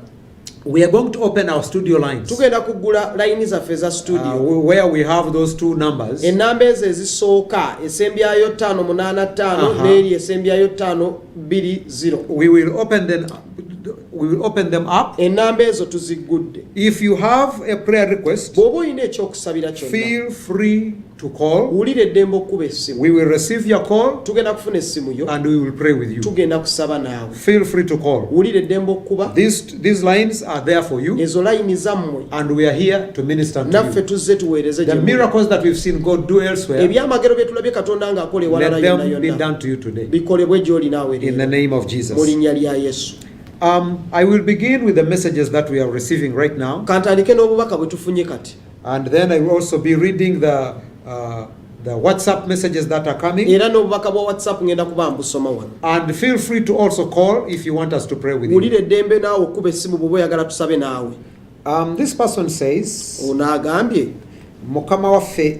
we are going to open our studio lines tugenda kuggula layini zaffe eza studio, where we have those two numbers. ennamba ezo ezisooka esembyayo 585 n'eri esembyayo 520. We will open them up. Ennamba ezo tuziggudde. If you have a prayer request, Bw'oba olina ekyokusabira kyonna, feel free to call. wulira eddembe okukuba essimu. We will receive your call Tugenda kufuna essimu yo, and we will pray with you. tugenda kusaba naawe. Feel free to call. Wulira eddembe okukuba. These lines are there for you, Ezo layini zammwe and we are here to minister to naffe you. tuzze tuweereze The gye muli. miracles that we've seen God do elsewhere, Ebyamagero bye tulabye Katonda ng'akola ewalala let yonna them be yonna, done to you today. bikolebwe gy'oli naawe In the leero, name of mu Jesus. linnya lya Yesu. I will begin with the messages that we are receiving right now, Kantandike n'obubaka bwe tufunye kati, and then I will also be reading the WhatsApp messages that are coming. era n'obubaka bwa WhatsApp ngenda kuba mbusoma wano. And feel free to also call if you want us to pray with Wulira you. eddembe naawe okuba essimu bw'oba oyagala tusabe naawe. This person says, Ono agambye Mukama waffe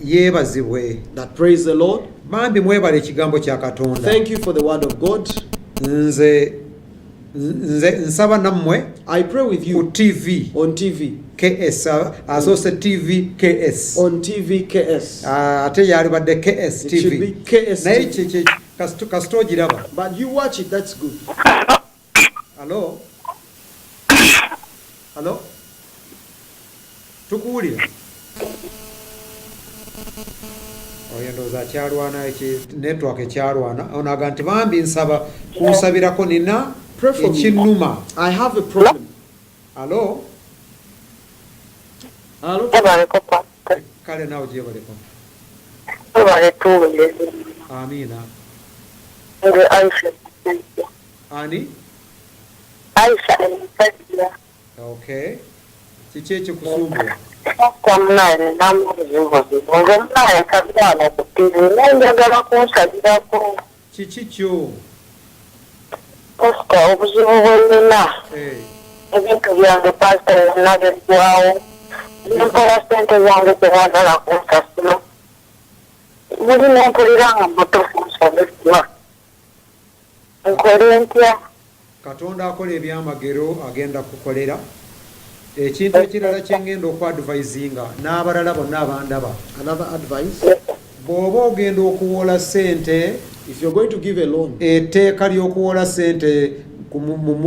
yeebazibwe. that praise the Lord. Bambi mwebale ekigambo kya Katonda. Thank you for the word of God. Nze nsaba nammwe I pray with ku you TV on TV, KS, asoose TV KS. on TV KS. Ate yalibadde KS It should be TV. KS Naye TV. kasita ogiraba. But you watch it, that's good. Hello? Hello? Tukuwulira? Oyo ndowooza akyalwana network ekyalwana. Ono aga nti bambi nsaba kunsabirako nina Pray for me. ekinnuma. I have a problem. Hello? Hello? Kale naawe gyebaleko. Amiina. Ani? Okay. Kiki ekikusumbula? Kiki kyo? Obuzibu bwenina ebintu byange pasita yonna biggwawo, nempola sente zange tebagala kunsasula, buli nempulira nga mutufu nsabisibwa, nkole ntya? Katonda akola ebyamagero agenda kukolera. Ekintu ekirala kyengenda okwadvisinga n'abalala bonna abandaba. Another advice, Bw'oba ogenda okuwola ssente, if you're going to give a loan, etteeka ly'okuwola ssente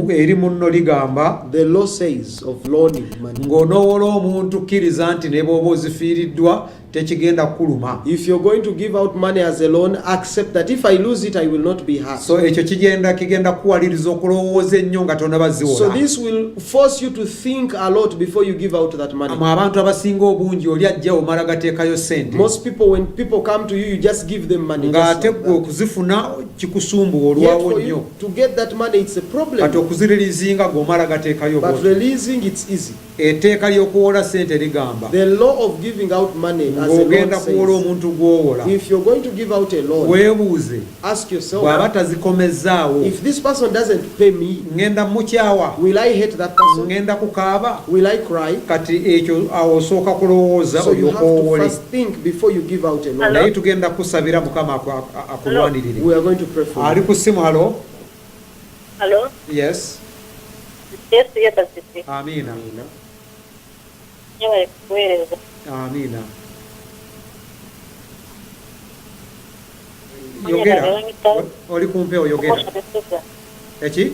eri munno ligamba the law says of loaning money. ng'onoowola omuntu kkiriza nti ne bw'oba ozifiiriddwa tekigenda kuluma. If you're going to give out money as a loan, accept that if I lose it, I will not be hurt. So ekyo kigenda kuwaliriza okulowooza ennyo nga tonaba So ziwola. this will force you to think a lot before you give out that money. Mu abantu abasinga obungi oli ajja omala gateekayo ssente Most people, when people come to you, you just give them money. just ng'ate like gwe that. okuzifunna kikusumbuwa Yet olwawo for nnyo. you to get that money, it's a Kati problem. okuziririzinga ng'omala gateekayo But bw'otyo. releasing, it's easy. Etteeka ly'okuwola ssente ligamba The law of giving out money as a ng'ogenda loan kuwola says, omuntu gw'owola, if you're going to give out a loan, weebuuze ask yourself, bw'aba tazikomezaawo if this person doesn't pay me, ngenda mukyawa, will I hate that person? ngenda kukaaba. Will I cry? Kati ekyo awo osooka kulowooza So you olyoka have to owole. first think before you give out a loan. Naye tugenda kusabira Mukama akulwanirire. We are going to pray for Ali you. ku ssimu, halo? Hello? Yes. Yesu yebazibwe. Amiina. Nyabale kuweereza. Amiina. Manya Yogera. Ndagewanyita. Oli kumpewo yogera. Okosha Susan. Eki?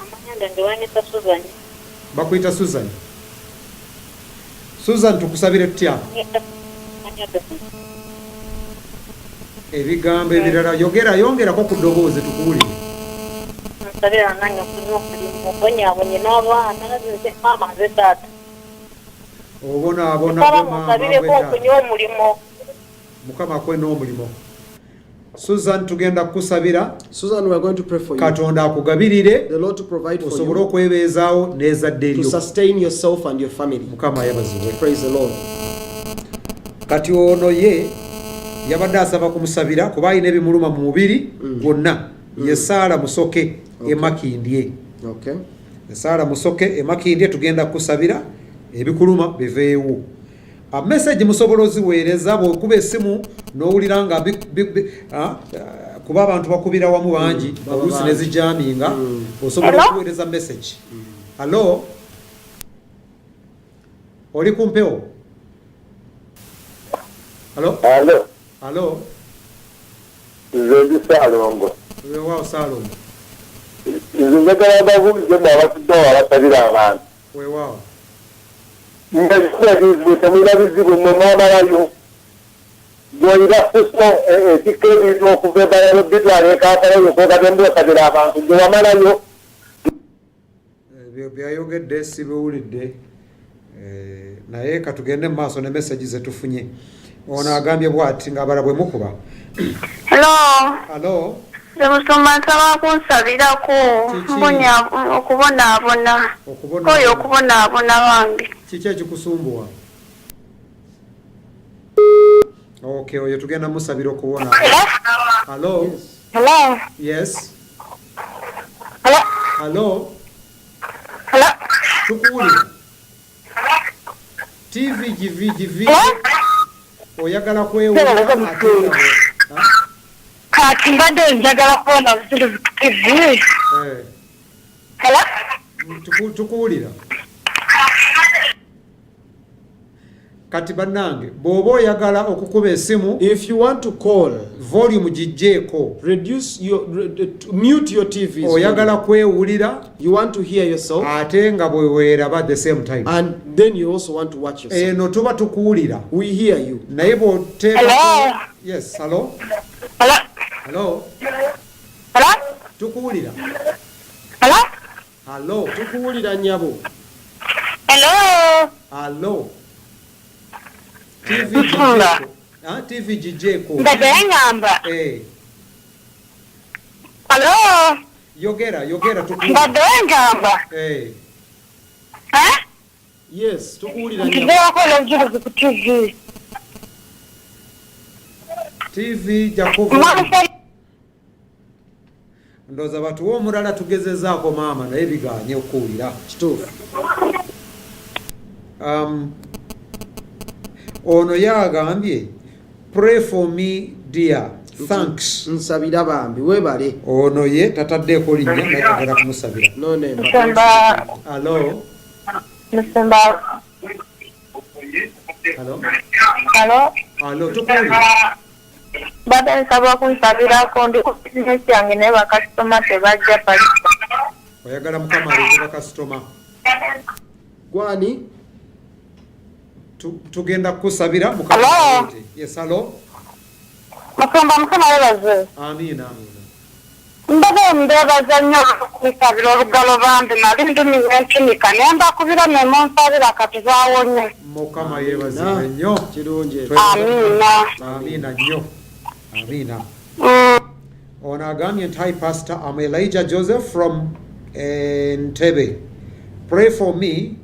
Amanya Ndagewanyita Susan. Bakuyita Susan. Susan, tukusabire tutya? Manya Ndagewanyita. Ebigambo ebirala yongerako ku ddoboozi tukuwulire. musabira nange nfune omulimu mbonyaabonye n'abaana nze maama nze taata obonaabona saba musabireko ofunye omulimu mukama akwe n'omulimu. Susan tugenda kukusabira Susan, we are going to pray for you. katonda akugabirire The Lord to provide for osobole you, okwebeezaawo n'ezadde to eryo. sustain yourself and your family. Mukama yabazibwe. Praise the Lord. Kati ono ye yabadde asaba kumusabira kuba alina ebimuluma mu mubiri gwonna. Ye Saara Musoke emakindye. Okay. Ye Saara Musoke emakindye tugenda kusabira ebikuluma biveewo. A message musobola oziweereza bw'okuba essimu n'owulira nga kuba abantu bakubira wamu bangi oluusi ne zijaminga osobola okuweereza message. Hello? Oli ku mpewo? Hello? Alo, Hello? nze ndi Saalongo. Weewaawo Saalongo. Nze njagala babuuze mwe abasudde abasabira abantu. Weewaawo. Nga biseera bizibu temulina bizibu mmwe mwamalayo. Gw'olina fuso etikka ebintu okuva ebalalo bitwala Kampala yokwogabembe osabira abantu gye wamalayo. Byayogedde sibiwulidde. Naye katugende mu maaso ne message ze tufunye. Ono agambye bw'ati ng'abala bwe mukuba. Hello. Hello? Musoma nsaba kunsabirako mbonya okubonaabona. Oyo okubonaabona wange. Kiki ekikusumbuwa? Okay, oyo tugenda musabira okuwona. Hello? Hello. Yes? Hello. Hello? Hello. Tukuwulira? TV givi. Oyagala kwewuula ate Kati mbadde njagala kubona buzibu TV. Hello. tukuwulira. Kati bannange bw'oba oyagala okukuba essimu, If you want to call, volume gigjeeko. mute your TVs. Oyagala kwewulira You want to hear yourself, ate nga bwe weeraba at the same time. and then you also want to watch yourself. Eno tuba tukuwulira. We hear you. Naye bw'oteeka. Hello. Yes, hello? Hello. Hello? Hello. Tukuwulira. Hello. Hello? Tukuwulira nnyabo. Hello. Hello? TV gigjeeko. TV gigjeeko. Mbadde ngamba. Hello. Yogera tukuwulira. Mbadde ngamba. Yes, tukuwulira nnyabo. Ntibeerako n'obujulizi ku TV. TV jakuva. Ndowooza batuwa omulala tugezezaako maama naye biganye okuwulira. Kituufu. Ono yagambye pray for me dear thanks. Nsabira bambi weebale. Ono ye tataddeeko linnya naye tagenda kumusabira. No name. Nsemba. Hello? Nsemba. Hello? Hello. Hello, tukuwulira. Mbadde nsaba kunsabirako ndi ku bizinesi yange naye bakasitoma tebajja palisa. Oyagala mukama aleetera kasitoma. Gwani? Tugenda kukusabira mukama. Hello? Yes, hello? Musumba mukama webaze. Amiina. Mbadde mbeebaza nnyo okunsabira olugalo bambi nali ndumiza enkinika naye mbakubira ne munsabira kati zaawonye. Mukama yeebazibwe nnyo. Kirungi. Amiina. Amiina nnyo. Amiina. Ono agambye nti hi pastor, I'm Elijah Joseph from Entebbe. Pray for me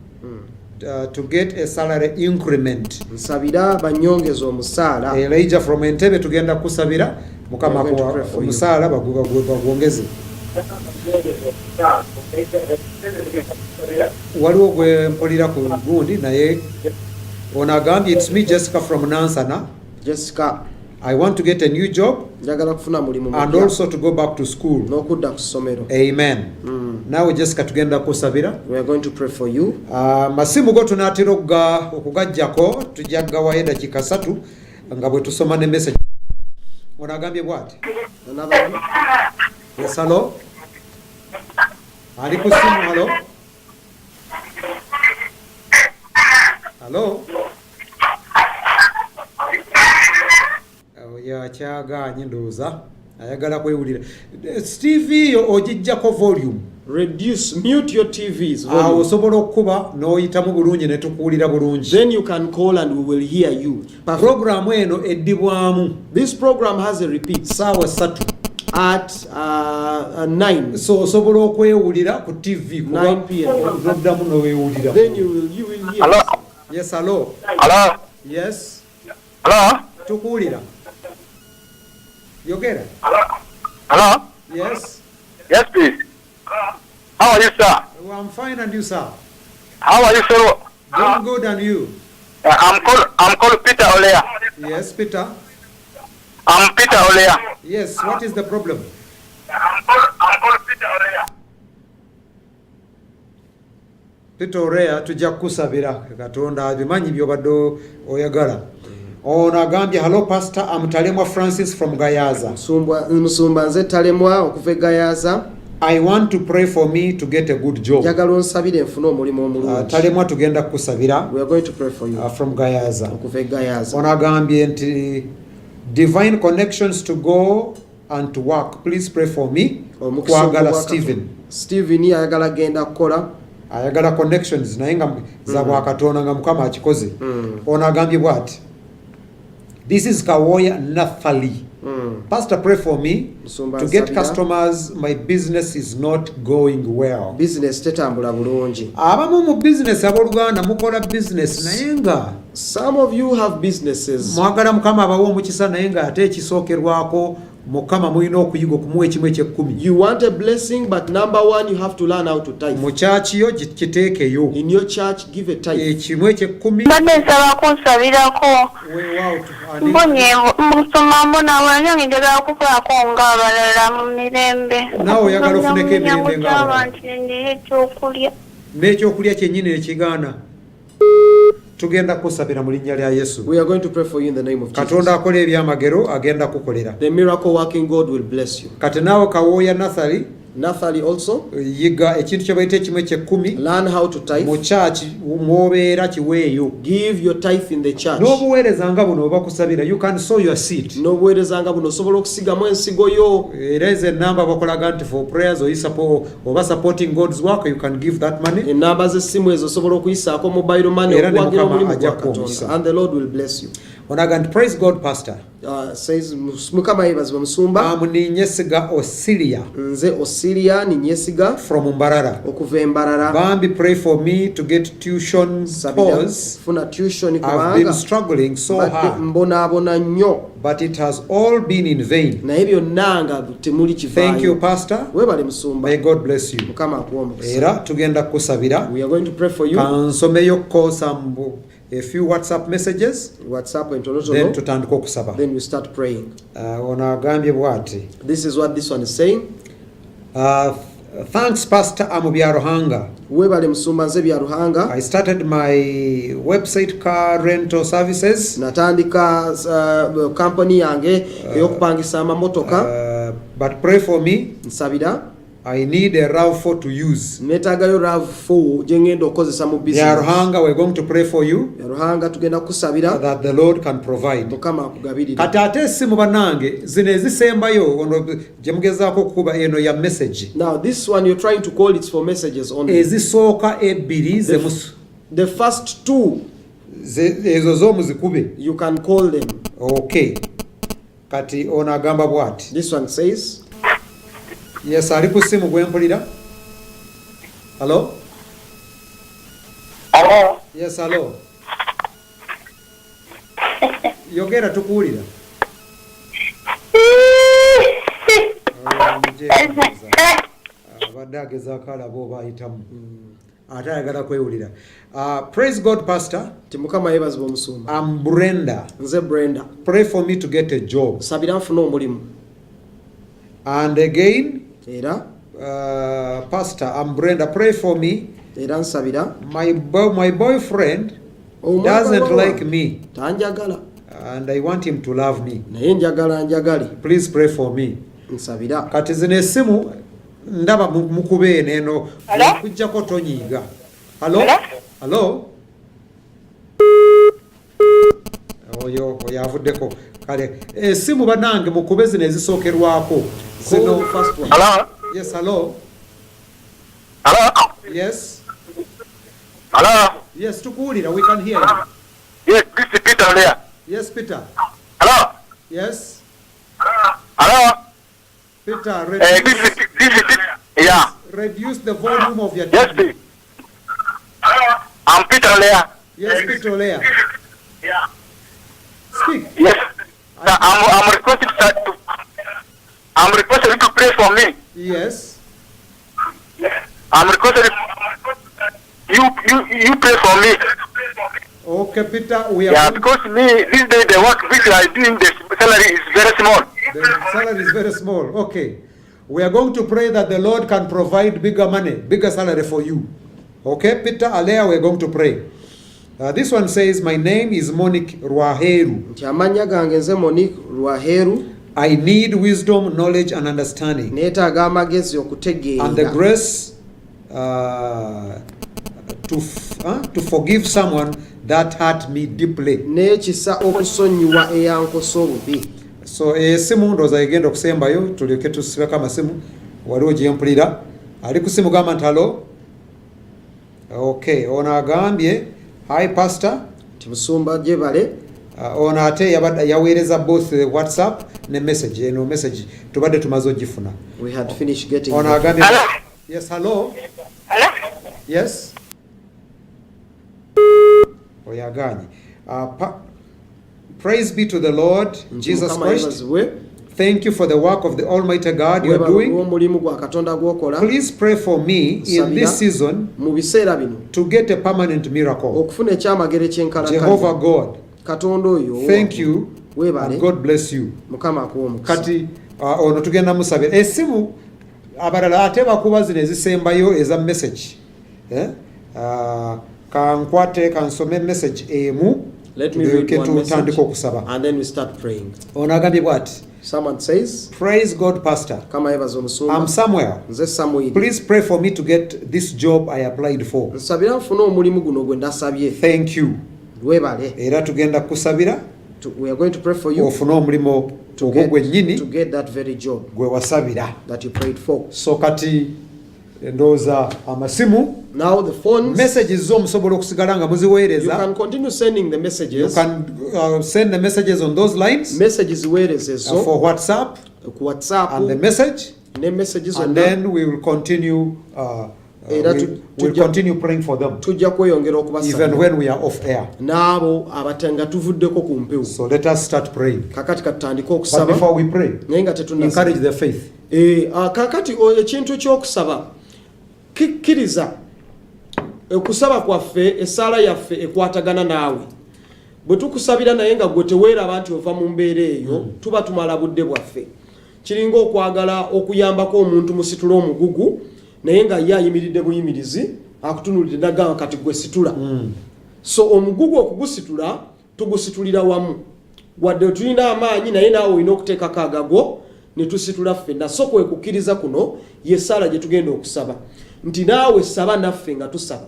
to get a salary increment. Nsabira banyongeza omusaala. Elijah from Entebbe tugenda kusabira mukama kwa omusaala bagwongeze. Waliwo gwe mpulira ku gundi naye ono agambye it's me Jessica from Nansana. Jessica, I want to get a new job njagala kufuna mulimu and mupya also to go back to school. n'okudda ku ssomero. Amen. Nawe Jessica tugenda kusabira. We are going to pray for you. Masimu go tunaatera okugajjako tujja gawayo eddakiika 3 nga bwe tusoma ne message. Ono agambye bw'ati. Another one. Yes, hello? Ali ku simu, hello? Hello? Yakyagaanye ndowooza ayagala kwewulira. Stevie yo ogijjako volume. Mute your TVs. Awo volume. osobola okuba n'oyitamu bulungi ne tukuwulira bulungi. Then you can call and we will hear you. Perfect. Programu eno eddibwamu This program has a repeat ssaawa 3. at 9. So osobola okwewulira ku TV 9 p.m. noddamu n'oweewulira. Then you will hear. Hello? Yes, hello. Hello? Yes. Hello? Tukuwulira. Yogera. Hello? Yes. Yes, please. How are you, sir? Well, I'm fine, and you, sir? How are you, sir? Doing good, and you? I'm called Peter Olea. Yes, Peter. I'm Peter Olea. Yes, what is the problem? I'm called Peter Olea. Peter Orea tujja kukusabira Katonda abimanyi by'obadde oyagala. Ono agambye, hello pastor, I'm Talemwa Francis from Gayaza. Musumba nze Talemwa okuva e Gayaza. I want to pray for me to get a good job. Njagala onsabire nfune omulimu omulungi. Talemwa tugenda kukusabira We are going to pray for you. from Gayaza. Okuva e Gayaza. Ono agambye nti divine connections to go and to work. Please pray for me. Kwagala Stephen. Stephen ayagala genda kukola. Ayagala connections naye nga za bwakatonda nga Mukama akikoze. Ono agambye bw'ati. This is Kawoya Nathali. Pastor, pray for me Musumba to get nsabira. customers. My business is not going well. Business tetambula bulungi. Abamu mu business abooluganda mukola business naye nga Some of you have businesses. mwagala Mukama abawe omukisa naye nga ate ekisookerwako Mukama mulina okuyiga okumuwa ekimu eky'ekkumi. You want a blessing, but number one, you have to learn how to tithe. Mu kyaki yo kiteekeyo In your church, give a tithe. ekimu eky'ekkumi. mbadde nsaba kunsabirako Weewaawo mbonye musoma mbona wanyange njagala kukolako ng'abalala mu mirembe Naawe oyagala ofuneko emirembe ng'abalala. abantu ndire ekyokulya n'ekyokulya kyennyini ekigaana. Tugenda kusabira mu linnya lya Yesu. We are going to pray for you in the name of Katonda Jesus. akola ebyamagero agenda kukolera. The miracle working God will bless you. Kati naawe Kawooya Nathali Nathali also, yiga ekintu kye bayita ekimu eky'ekkumi learn how to mu tithe. kyaki mw'obeera kiweeyo. Give your tithe in the church. N'obuweereza nga buno oba kusabira, you can sow your seed. N'obuweereza nga buno osobola okusigamu ensigo yo. Era ezo ennamba bakolaga nti for prayers oba supporting God's work, you can give that money. Ennamba z'essimu ezo osobola okuyisaako mobile money Era ne okuwagira Mukama omulimu ajja gwa kukuwomesa. Katonda. And the Lord will bless you. Onaga nti praise God pastor. Says Mukama yeebazibwe musumba. Ninyesiga Osiria Nze Osiria ninyesiga from Mbarara. okuva e Mbarara. Bambi, pray for me to get tuition Sabira course. kufuna tuition I've been kubanga struggling so badde hard, mbonaabona nnyo but it has all been in vain. naye byonna nga temuli Thank you, kivaayo. pastor. Weebale musumba. May God bless you. Mukama akuwa omukisa. Era tugenda kusabira. We are going to pray for you. Kansomeyoko a few WhatsApp messages, WhatsApp then entonotono. tutandika okusaba. Then we start praying. Ono agambye bw'ati. This is what this one is saying. Thanks, Pastor Amubyaruhanga. Weebale musumba nze bya Ruhanga. I started my website car rental services, Natandika company yange ey'okupangisa amamotoka. but pray for me. Nsabira. I need a RAV4 to use. Neetaagayo RAV4 gye ngenda okukozesa mu business. Byaruhanga, we're going to pray for you Bya Ruhanga tugenda kusabira. that the Lord can provide. Mukama akugabirire. Kati ate essimu bannange zino ezisembayo ono gye mugezaako okukuba eno ya message. Now this one you're trying to call it for messages only. Ezisooka ebbiri The first two ezo z'omuzikube. you can call them. Okay. Kati ono agamba bw'ati. This one says, Yes, ali ku ssimu gwe mpulira. Hello? Hello? Yes, hello. Yogera tukuwulira. Abadde agezaako alaba oba ayitamu. Ate ayagala kwewulira. Praise God, Pastor. ti Mukama yeebazibwe omusumba. I'm Brenda. Nze Brenda. Pray for me to get a job. Sabira nfune omulimu. And again, Era Pastor, I'm Brenda. Pray for me. era nsabira. My boyfriend doesn't like me, Tanjagala. and I want him to love me. Naye njagala njagale. Please pray for me. Nsabira. Kati zino essimu ndaba mukube eno Hello? okujjako tonyiiga. Hello? Hello? Hello? oyo avuddeko kale esimu bannange mukube zino ezisookerwako zino. Hello? Yes, hello. Hello? Yes. Hello? Yes, tukuwulira, we can hear you. Yes, this is Peter there. Yes, Peter. Hello? Yes. Hello? Peter, This is yeah. reduce the volume of your Yes, TV. please. I'm Peter there. Yes, Peter Lea. Speak. Yes. I'm requesting you to pray for me. Yes. I'm requesting you pray for me. Okay, Peter, we are Yeah, going, because me this day the work which I doing the salary is very small. the salary is very small. Okay. We are going to pray that the Lord can provide bigger money, bigger salary for you. Okay, Peter Alea, we are going to pray. This one says, my name is Monique Ruaheru. nti amannya gange nze Monique Ruaheru I need wisdom, knowledge, and understanding, neetaaga amagezi and the okutegeera grace to forgive someone that hurt me deeply. n'ekisa okusonyiwa eyankosa obubi. So esimu ndooza egenda okusembayo tulyoke tusibeko amasimu waliwo gyempulira ali ku simu gamba nti halo. Okay, ono agambye hi pastor. nti Musumba Gyebale Ono ate yaweereza both WhatsApp ne message. Eno message tubadde tumaze ogifuna. we had finished getting Ono that. agambye Hello? yes, hello. Hello? Yes. Oyaganye. Praise be to the Lord Nti Jesus Mukama Christ. yeebazibwe, Thank you for the work of the Almighty God you are weebale doing. olw'omulimu gwa Katonda gw'okola Please pray for me in Nsabira this season mu biseera bino to get a permanent miracle. okufuna ekyamagere Jehovah ky'enkalakkalira. God, Katonda oyo thank you weebale, and God bless you. Mukama akuwa omukisa. Kati ono tugenda musabira esimu abalala ate bakuba zino ezisembayo eza message. Kankwate kansome message emu Let me read tulyoke one message tutandika okusaba. and then we start praying. Ono agambye bw'ati, Someone says, praise God pastor, Kama yeebaza Omusumba, I'm Samuel. nze Samuel, Please pray for me to get this job I applied for. nsabira nfune omulimu guno gwe ndasabye. Thank you. Weebale. Era tugenda kusabira We are going to pray for you ofune omulimu to ogwo gwennyini to get that very job gwe wasabira. that you prayed for. So kati ndowooza amasimu Now the phones, messages zo musobola okusigala nga you muziweereza. can continue sending the You messages. can send the messages on those lines Messages ziweereze zo for WhatsApp ku WhatsApp and the message, ne messages and zonna. then we will continue. Era We'll continue praying for them Tujja kweyongera even okubasabira when we are off air. n'abo abatenga tuvuddeko ku mpewo. So let us start praying. Kakati katutandike But okusaba before we pray, naye nga tetunnasaba. encourage the faith. Kakati ekintu ky'okusaba kikkiriza okusaba kwaffe, essaala yaffe ekwatagana naawe. Bwe tukusabira naye nga gwe teweeraba nti ova mu mbeera eyo, tuba tumala budde bwaffe. Kiringa okwagala okuyambako omuntu musitula omugugu naye nga ye ayimiridde buyimirizi akutunulidde nagamba kati gwe situla. So omugugu okugusitula tugusitulira wamu. Wadde tulina amaanyi naye naawe olina okuteekako agago ne tusitula ffenna. So kwe kukkiriza kuno y'essaala gye tugenda okusaba. Nti naawe saba naffe nga tusaba.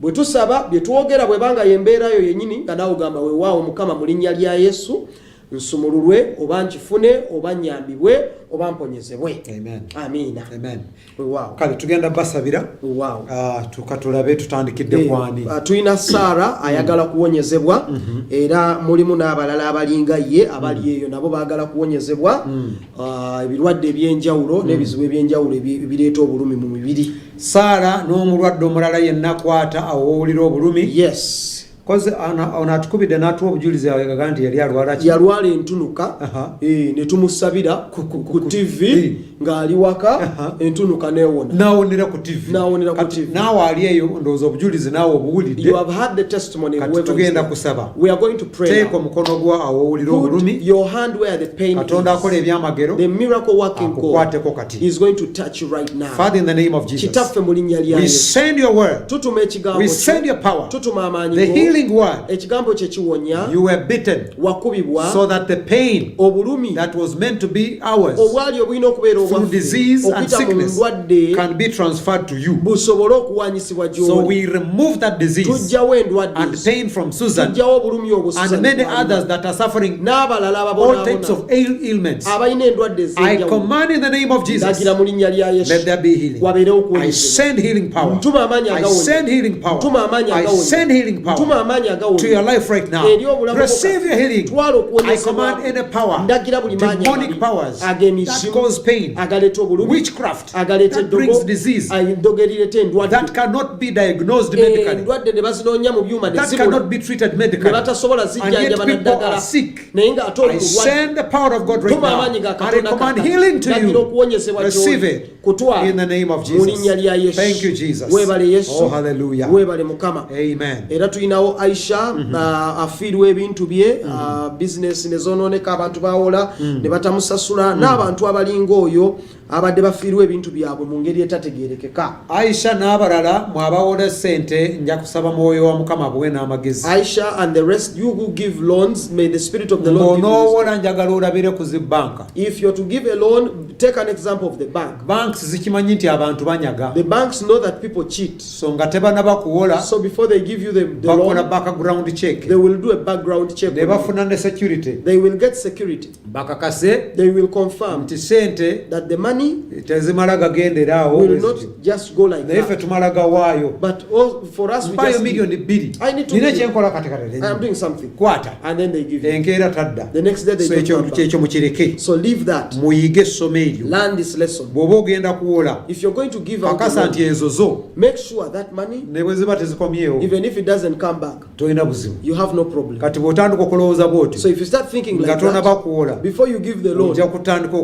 Bwe tusaba bye twogera bwe banga y'embeera yo yennyini nga naawe ogamba weewaawo Mukama mu linnya lya Yesu nsumululwe oba nkifune oba nnyambibwe oba mponyezebwe. Amen. Amiina. Amen. Weewaawo. Kale tugenda basabira. Weewaawo. Tukatulabe tutandikidde kwani. Tulina Saara ayagala kuwonyezebwa era mulimu n'abalala abalinga ye abali eyo nabo baagala kuwonyezebwa ebirwadde ebyenjawulo n'ebizibu ebyenjawulo ebireeta obulumi mu mibiri. Saara n'omulwadde omulala yenna kwata awowulira obulumi. Yes. Koze ono atukubidde n'atuwa obujulizi awegaga nti yali alwala ki? Yalwala entunuka ne tumusabira ku TV ng'ali waka entunuka neewona. N'awonera ku TV. N'awonera ku TV. Naawe ali eyo ndowooza obujulizi naawe obuwulidde. You have had the testimony. Kati tugenda kusaba. We are going to pray. Teeka omukono gwo awowulira obulumi. Put your hand where the pain Katonda akola is. ebyamagero. The miracle working God akukwateko kati. is going to touch you right now. Father, in the name of Jesus, Kitaffe mu linnya lya we Yesu. send your word. Tutuma ekigambo We kyo. send your power. Tutuma amaanyi The go. healing word, ekigambo kye kiwonya, you were bitten wakubibwa, so that the pain obulumi that was meant to be ours obwali obulina okubeera through disease and okuyita mu sickness ndwadde can be transferred to you. busobole okuwanyisibwa So gy'oli. we remove that disease Tujjawo endwadde and ezo. pain from Susan Tujjawo obulumi obwo and Susan many bw'alina. others that are suffering n'abalala all types ababonaabona of ailments. abalina endwadde I ez'enjawulo. command in the name of Jesus, Ndagira mu linnya lya let Yesu there be healing. wabeerewo I okuwonyezebwa. send healing power. Ntuma amaanyi I agawonya. send healing power. Ntuma amaanyi I agawonya. send healing Ntuma power amaanyi to your agawonya. life right now. Eri obulamu Receive your healing. twala I okuwonyezebwa. command any power, Ndagira buli maanyi demonic amabi powers that ag'emizimu cause pain, agaleeta obulumi witchcraft agaleeta that brings eddogo disease, eddogo erireeta endwadde that cannot be diagnosed medically, endwadde ne bazinoonya mu byuma ne that zibula cannot be treated ne medically, batasobola and yet zijjanjaba people are naddagala sick. naye ng'ate I oli mulwadde. send the power of God right Tuma now, amaanyi ga and I Katonda command kakati. healing to Ndagira you. okuwonyezebwa Receive gy'oli. it Kutwala in the name of mu linnya Jesus. lya Yesu. Thank you, Jesus. Weebale Yesu. Oh, hallelujah. Weebale Mukama. Amen. Era tulinawo Aisha afiirwa ebintu bye bizinesi ne zonooneka abantu bawola ne batamusasula n'abantu abalinga oyo abadde bafiirwa ebintu byabwe mu ngeri etategeerekeka. Aisha n'abalala mwabawola sente nja kusaba mwoyo wa Mukama abuwe n'amagezi. Aisha and the rest, you who give loans, may the Spirit of the Lord give you wisdom. Ng'onoowola njagala olabire ku zi banka. If you're to give a loan, take an example of the bank. Banks zikimanyi nti abantu banyaga. The banks know that people cheat. So nga tebannaba kuwola So before they give you the bakola loan, background check. they will do a background check. Ne on you. bafuna ne security. They will get security. Bakakase They will confirm nti sente that the money tezimala gagendera awo. will not just go like Naye ffe that. tumala gawaayo. But all, for us, we Mpayo just miliyoni 2. I need to Nina give- kyenkola kati kati. I am doing something. Kwata. And then they give you. Enkeera tadda. The next day they So don't come back. ekyo mukireke. So leave that. Muyige essomo eryo. Learn this lesson. Bw'oba ogenda kuwola If you're going to give out, kakasa the nti loan, ezo zo make sure that money, ne bwe ziba tezikomyewo even if it doesn't come back, tolina buzibu. you have no problem. Kati bw'otandika okulowooza bw'otyo So if you start thinking nga like tonaba that, kuwola before you give the loan, ojja kutandika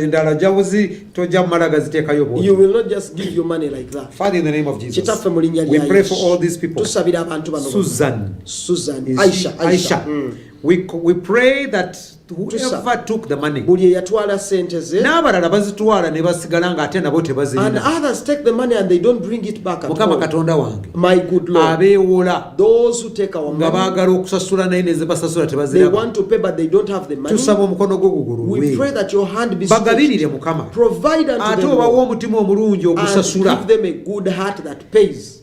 endala jabuzi tojja kumala gaziteekayo you bw'otyo. will not just give your money like that. Father, in the name of Jesus, Kitaffe mu linnya we lya pray for all Yesu. these people. Tusabira abantu bano. Susan, Susan, is Aisha. Aisha. We pray that whoever took the money Buli eyatwala sente ze, n'abalala bazitwala ne basigala ng'ate nabo and tebazirina. others take the money and they don't bring it back at Mukama all. Katonda wange My good Lord, abeewola those who take our nga money, baagala okusasula naye ne zebasasula they tebaziraba. want to pay but they don't have the money. Tusaba omukono gwo We pray gugululwe that your hand be stretched. bagabirire Mukama Provide unto ate them obawa all, omutima omulungi and ogusasula. give them a good heart that pays.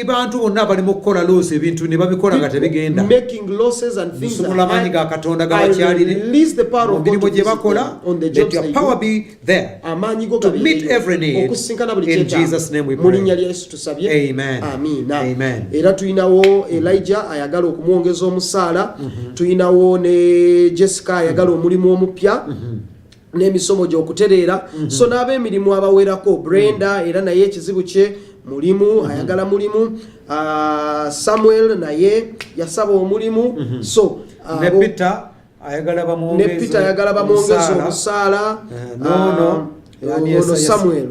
Bantu bonna bali mu kukola loosi ebintu ne babikola nga tebigenda. Making losses and things that Nsumula amaanyi ga Katonda I gabakyalire release the power mu of God mirimu to gye visit them bakola. on the Let jobs your they power do. be there Amaanyi go to meet gabeereyo, every need. okusinkana buli In kyetaago. Jesus' name we Mu pray. linnya lya Yesu tusabye. Amen. Amiina. Amen. Era tulinawo Elijah ayagala okumwongeza omusaala. Tulinawo ne Jessica ayagala omulimu omupya. N'emisomo gy'okutereera. So n'ab'emirimu abawerako Brenda era naye ekizibu kye mulimu ayagala mulimu. Samuel naye yasaba omulimu. So Ne Peter ayagala bamwongeze ne Peter ayagala bamwongeza omusaala. Ono Samuel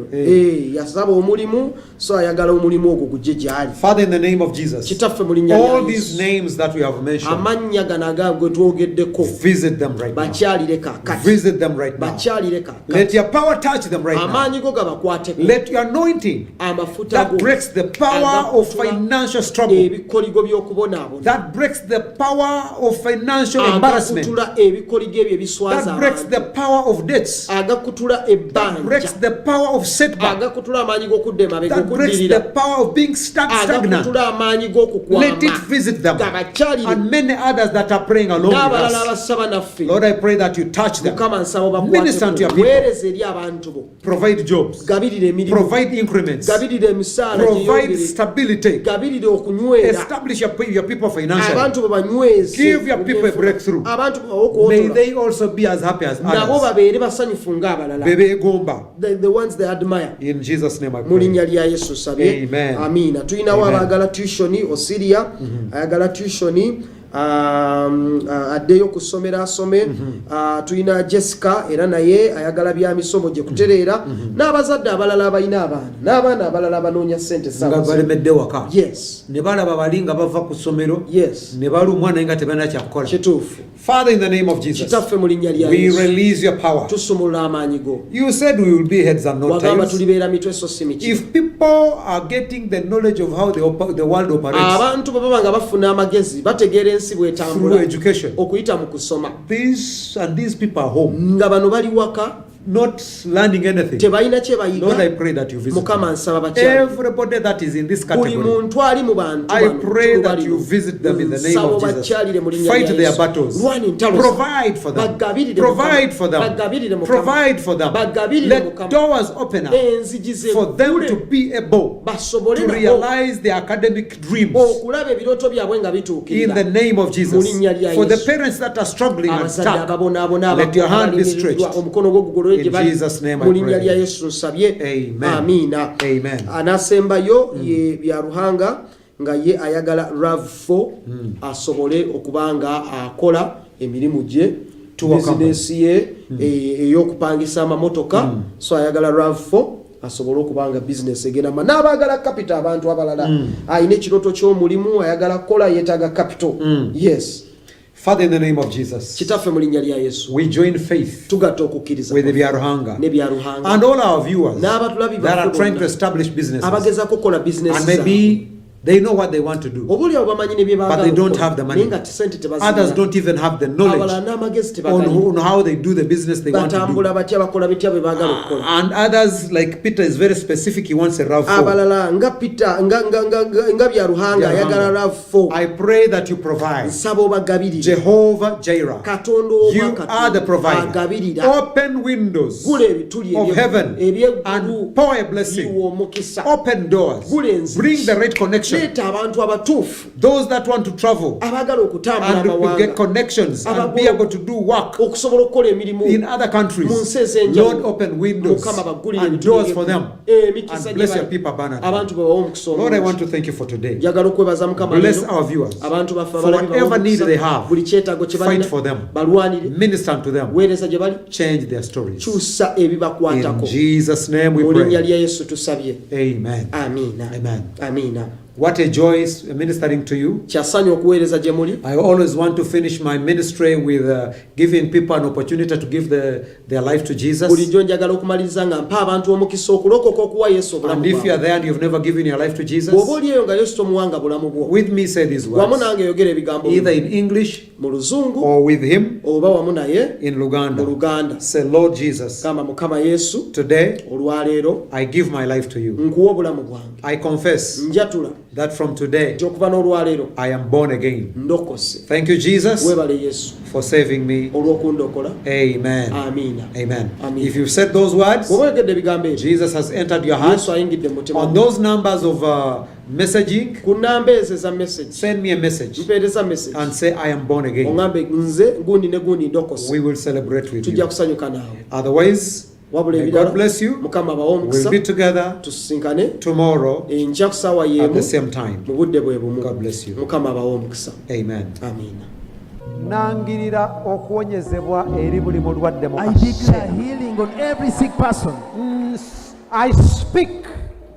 yasaba omulimu, so ayagala omulimu ogwo gujje gy'ali. Father, in the name of Jesus, Kitaffe mu linnya lya all these Yesu, names that we have mentioned, amannya gano agagwe twogeddeko visit them right now. bakyalire kaakati, Visit them right now. bakyalire kaakati, Let your power touch them right now. amaanyi go gabakwateko, Let your anointing amafuta that go breaks the power of financial struggle, ebikoligo by'okubonaabona, that breaks the power of financial embarrassment, agakutula ebikoligo ebyo ebiswaza that breaks the abantu, power of debts, agakutula that breaks ebbanja, the power of setback, agakutula amaanyi g'okudda emabega that breaks the okuddirira, power of being stagnant. agakutula amaanyi Let it g'okukwama, visit them gabakyalire, and many others that are praying along with n'abalala us. abasaba naffe. Lord, I pray that you touch them, Mukama nsaba Minister unto your people. weereza eri abantu bo, provide jobs, gabirira emirimu, provide increments, gabirira emisaala provide gyeyongere, stability, gabirira okunywera, establish your people financially. abantu bo banyweze, Give your people a breakthrough. abantu bo May okwotola, they also be as happy as nabo others. babeere basanyufu ng'abalala, Bebeegomba. the ones they admire. In Jesus' name I Mu linnya pray. lya Yesu sabye. Amen. Amiina. Tulinawo Amen. abaagala tuition Osiria ayagala tuition addeyo ku ssomero asome. Tulina Jessica era naye ayagala bya misomo gye kutereera, n'abazadde abalala abalina abaana, n'abaana abalala abanoonya ssente nga balemedde waka. Yes. Ne balaba bali nga bava ku ssomero. Yes. Ne balumwa naye nga tebalina kyakukola. Kituufu. Father, in the name of Jesus, Kitaffe mu linnya lya we Yesu, release your power. tusumulula amaanyi go. You said we will be heads and not Wagamba tails. tulibeera mitwe so si mikimu. If people are getting the knowledge of how the world operates Abantu bwe baba nga bafuna amagezi bategeera ensi through bw'etambula education, okuyita mu kusoma, these people are home, nga bano bali waka not learning anything. tebalina kye Lord, I bayiga. pray that you visit Mukama them. nsaba bakyala, Everybody that is in this buli category, muntu ali mu bantu I bano, pray tulu that bali you mu. visit them in the name Nsaba of Jesus. bakyalire mu linnya Fight lya their Yesu. battles. Lwani ntalo, Provide for them. bagabirire Provide Mukama. for them. Bagabirire Mukama. Provide for them. Bagabirire Let Mukama. doors open up enzigi for them zeggule, to be able basobole to nabo realize their academic dreams okulaba ebirooto byabwe nga in bituukirira. the name of Jesus. Mu linnya lya For the Yesu. parents that are struggling and Abazadde stuck, ababonaabona let your hand be abalimiddwa, stretched. omukono gwo gugolole In gye bali. Jesus' name I Mu linnya pray. lya Yesu nsabye. Amen. Amiina. Amen. Anasembayo ye bya Ruhanga nga ye ayagala RAV4 asobole okuba nga akola emirimu gye, bizinesi ye ey'okupangisa amamotoka. So ayagala RAV4 asobole okuba nga bizinesi egenda ma n'abaagala capital abantu abalala. Ayina ekirooto ky'omulimu ayagala kukola, yeetaaga capital. Yes. Father, in the name of Jesus, Kitaffe mu linnya lya Yesu, we join faith tugatta okukkiriza with the Byaruhanga ne bya Ruhanga and all our viewers n'abatulabi that are baffe trying to bonna establish businesses, abagezaako okukola bizinesi and zaabwe. maybe they know what they want to do. Obuulyawo bamanyi ne bye But baagala they don't okukola, have the money. naye nga sente Others tebazirina. don't even have the Abalala knowledge n'amagezi on tebagalina. how they do the business they want to do. Batambula batya, bakola bitya bye baagala okukola. And others, like Peter, is very specific. He wants a RAV4. Abalala nga Peter nga bya Ruhanga Bya ayagala Ruhanga. RAV4. I pray that you provide. Nsaba obagabirire. Jehovah Jireh, Katonda you oba are the provider. agabirira. Open windows Gula ebituli of heaven eby'eggulu, and pour a blessing. yiwa omukisa. Open doors. Gula enzigi. Bring the right connection. Leeta abantu abatuufu Those that want to travel abaagala okutambula and amawanga, get connections and be able to do work okusobola okukola emirimu in other countries. mu nsi ez'enjawulo. Lord, open windows Mukama baggulire and ebituli doors for them emikisa and bless gye your bali. people abundantly. Abantu bwe bawa omukisa Lord, I omulungi. want to thank you for today. Njagala okwebaza Mukama Bless leero. our viewers. Abantu baffe For abalabi bawa whatever need omukisa. they have, buli kyetaago kye fight balina for them. balwanire, Minister unto them. weereza gye bali, Change their stories. kyusa In ebibakwatako. Jesus' name we Mu linnya pray. lya Yesu tusabye. Amen. Amiina. Amen. Amiina. What a joy is ministering to you. Kyasanyu okuweereza gye muli. I always want to finish my ministry with giving people an opportunity to give their life to Jesus. Bulijjo njagala okumaliriza nga mpa abantu omukisa okulokoka okuwa Yesu obulamu And if you are bwabwe. there and you've never given your life to Jesus, Bw'oba oli eyo nga Yesu tomuwanga bulamu bwo, with me say these wamu words, nange yogera ebigambo either bino. in English Mu Luzungu or with him oba wamu naye in mu Luganda. Luganda. Say, Lord Jesus, Gamba Mukama Yesu, today olwaleero I give my life to you. nkuwa obulamu bwange. I confess Njatula that from today nti okuva n'olwaleero I am born again. ndokose. Thank you, Jesus, Weebale Yesu for saving me. olw'okundokola. Amen. Amiina. Amen. Amen. If you've said those words, Bw'oba oyogedde ebigambo ebyo, Jesus has entered your heart. Yesu ayingidde mu mutima On gwo. those numbers of messaging, Ku nnamba ezo eza message, send me a message mpeereza message, and say, I am born again. oŋŋambe nze gundi ne gundi ndokose. We will celebrate with Tujja you. kusanyuka naawe. Otherwise, Wabula may ebirala, God bless you. Mukama abawe We'll omukisa, be together tusisinkane tomorrow enkya ku ssaawa at y'emu the same time. mu budde bwe bumu. God bless you. Mukama abawe omukisa. Amen. Amiina. nangirira okuwonyezebwa eri buli mulwadde mu I declare kaseera. healing on every sick person. I speak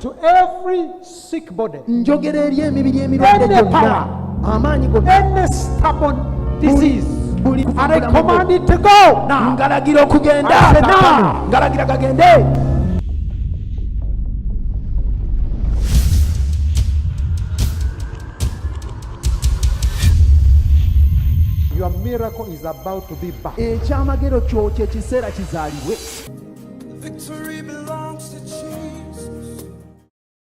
to every sick body, Njogera eri emibiri emirwadde Any gyonna, power. amaanyi gonna, any stubborn disease, buli and I command it to go now. ngalagira okugenda. I say now. Ngalagira kagende. Your miracle is about to be back. Ekyamagero kyo kye kiseera kizaalibwe.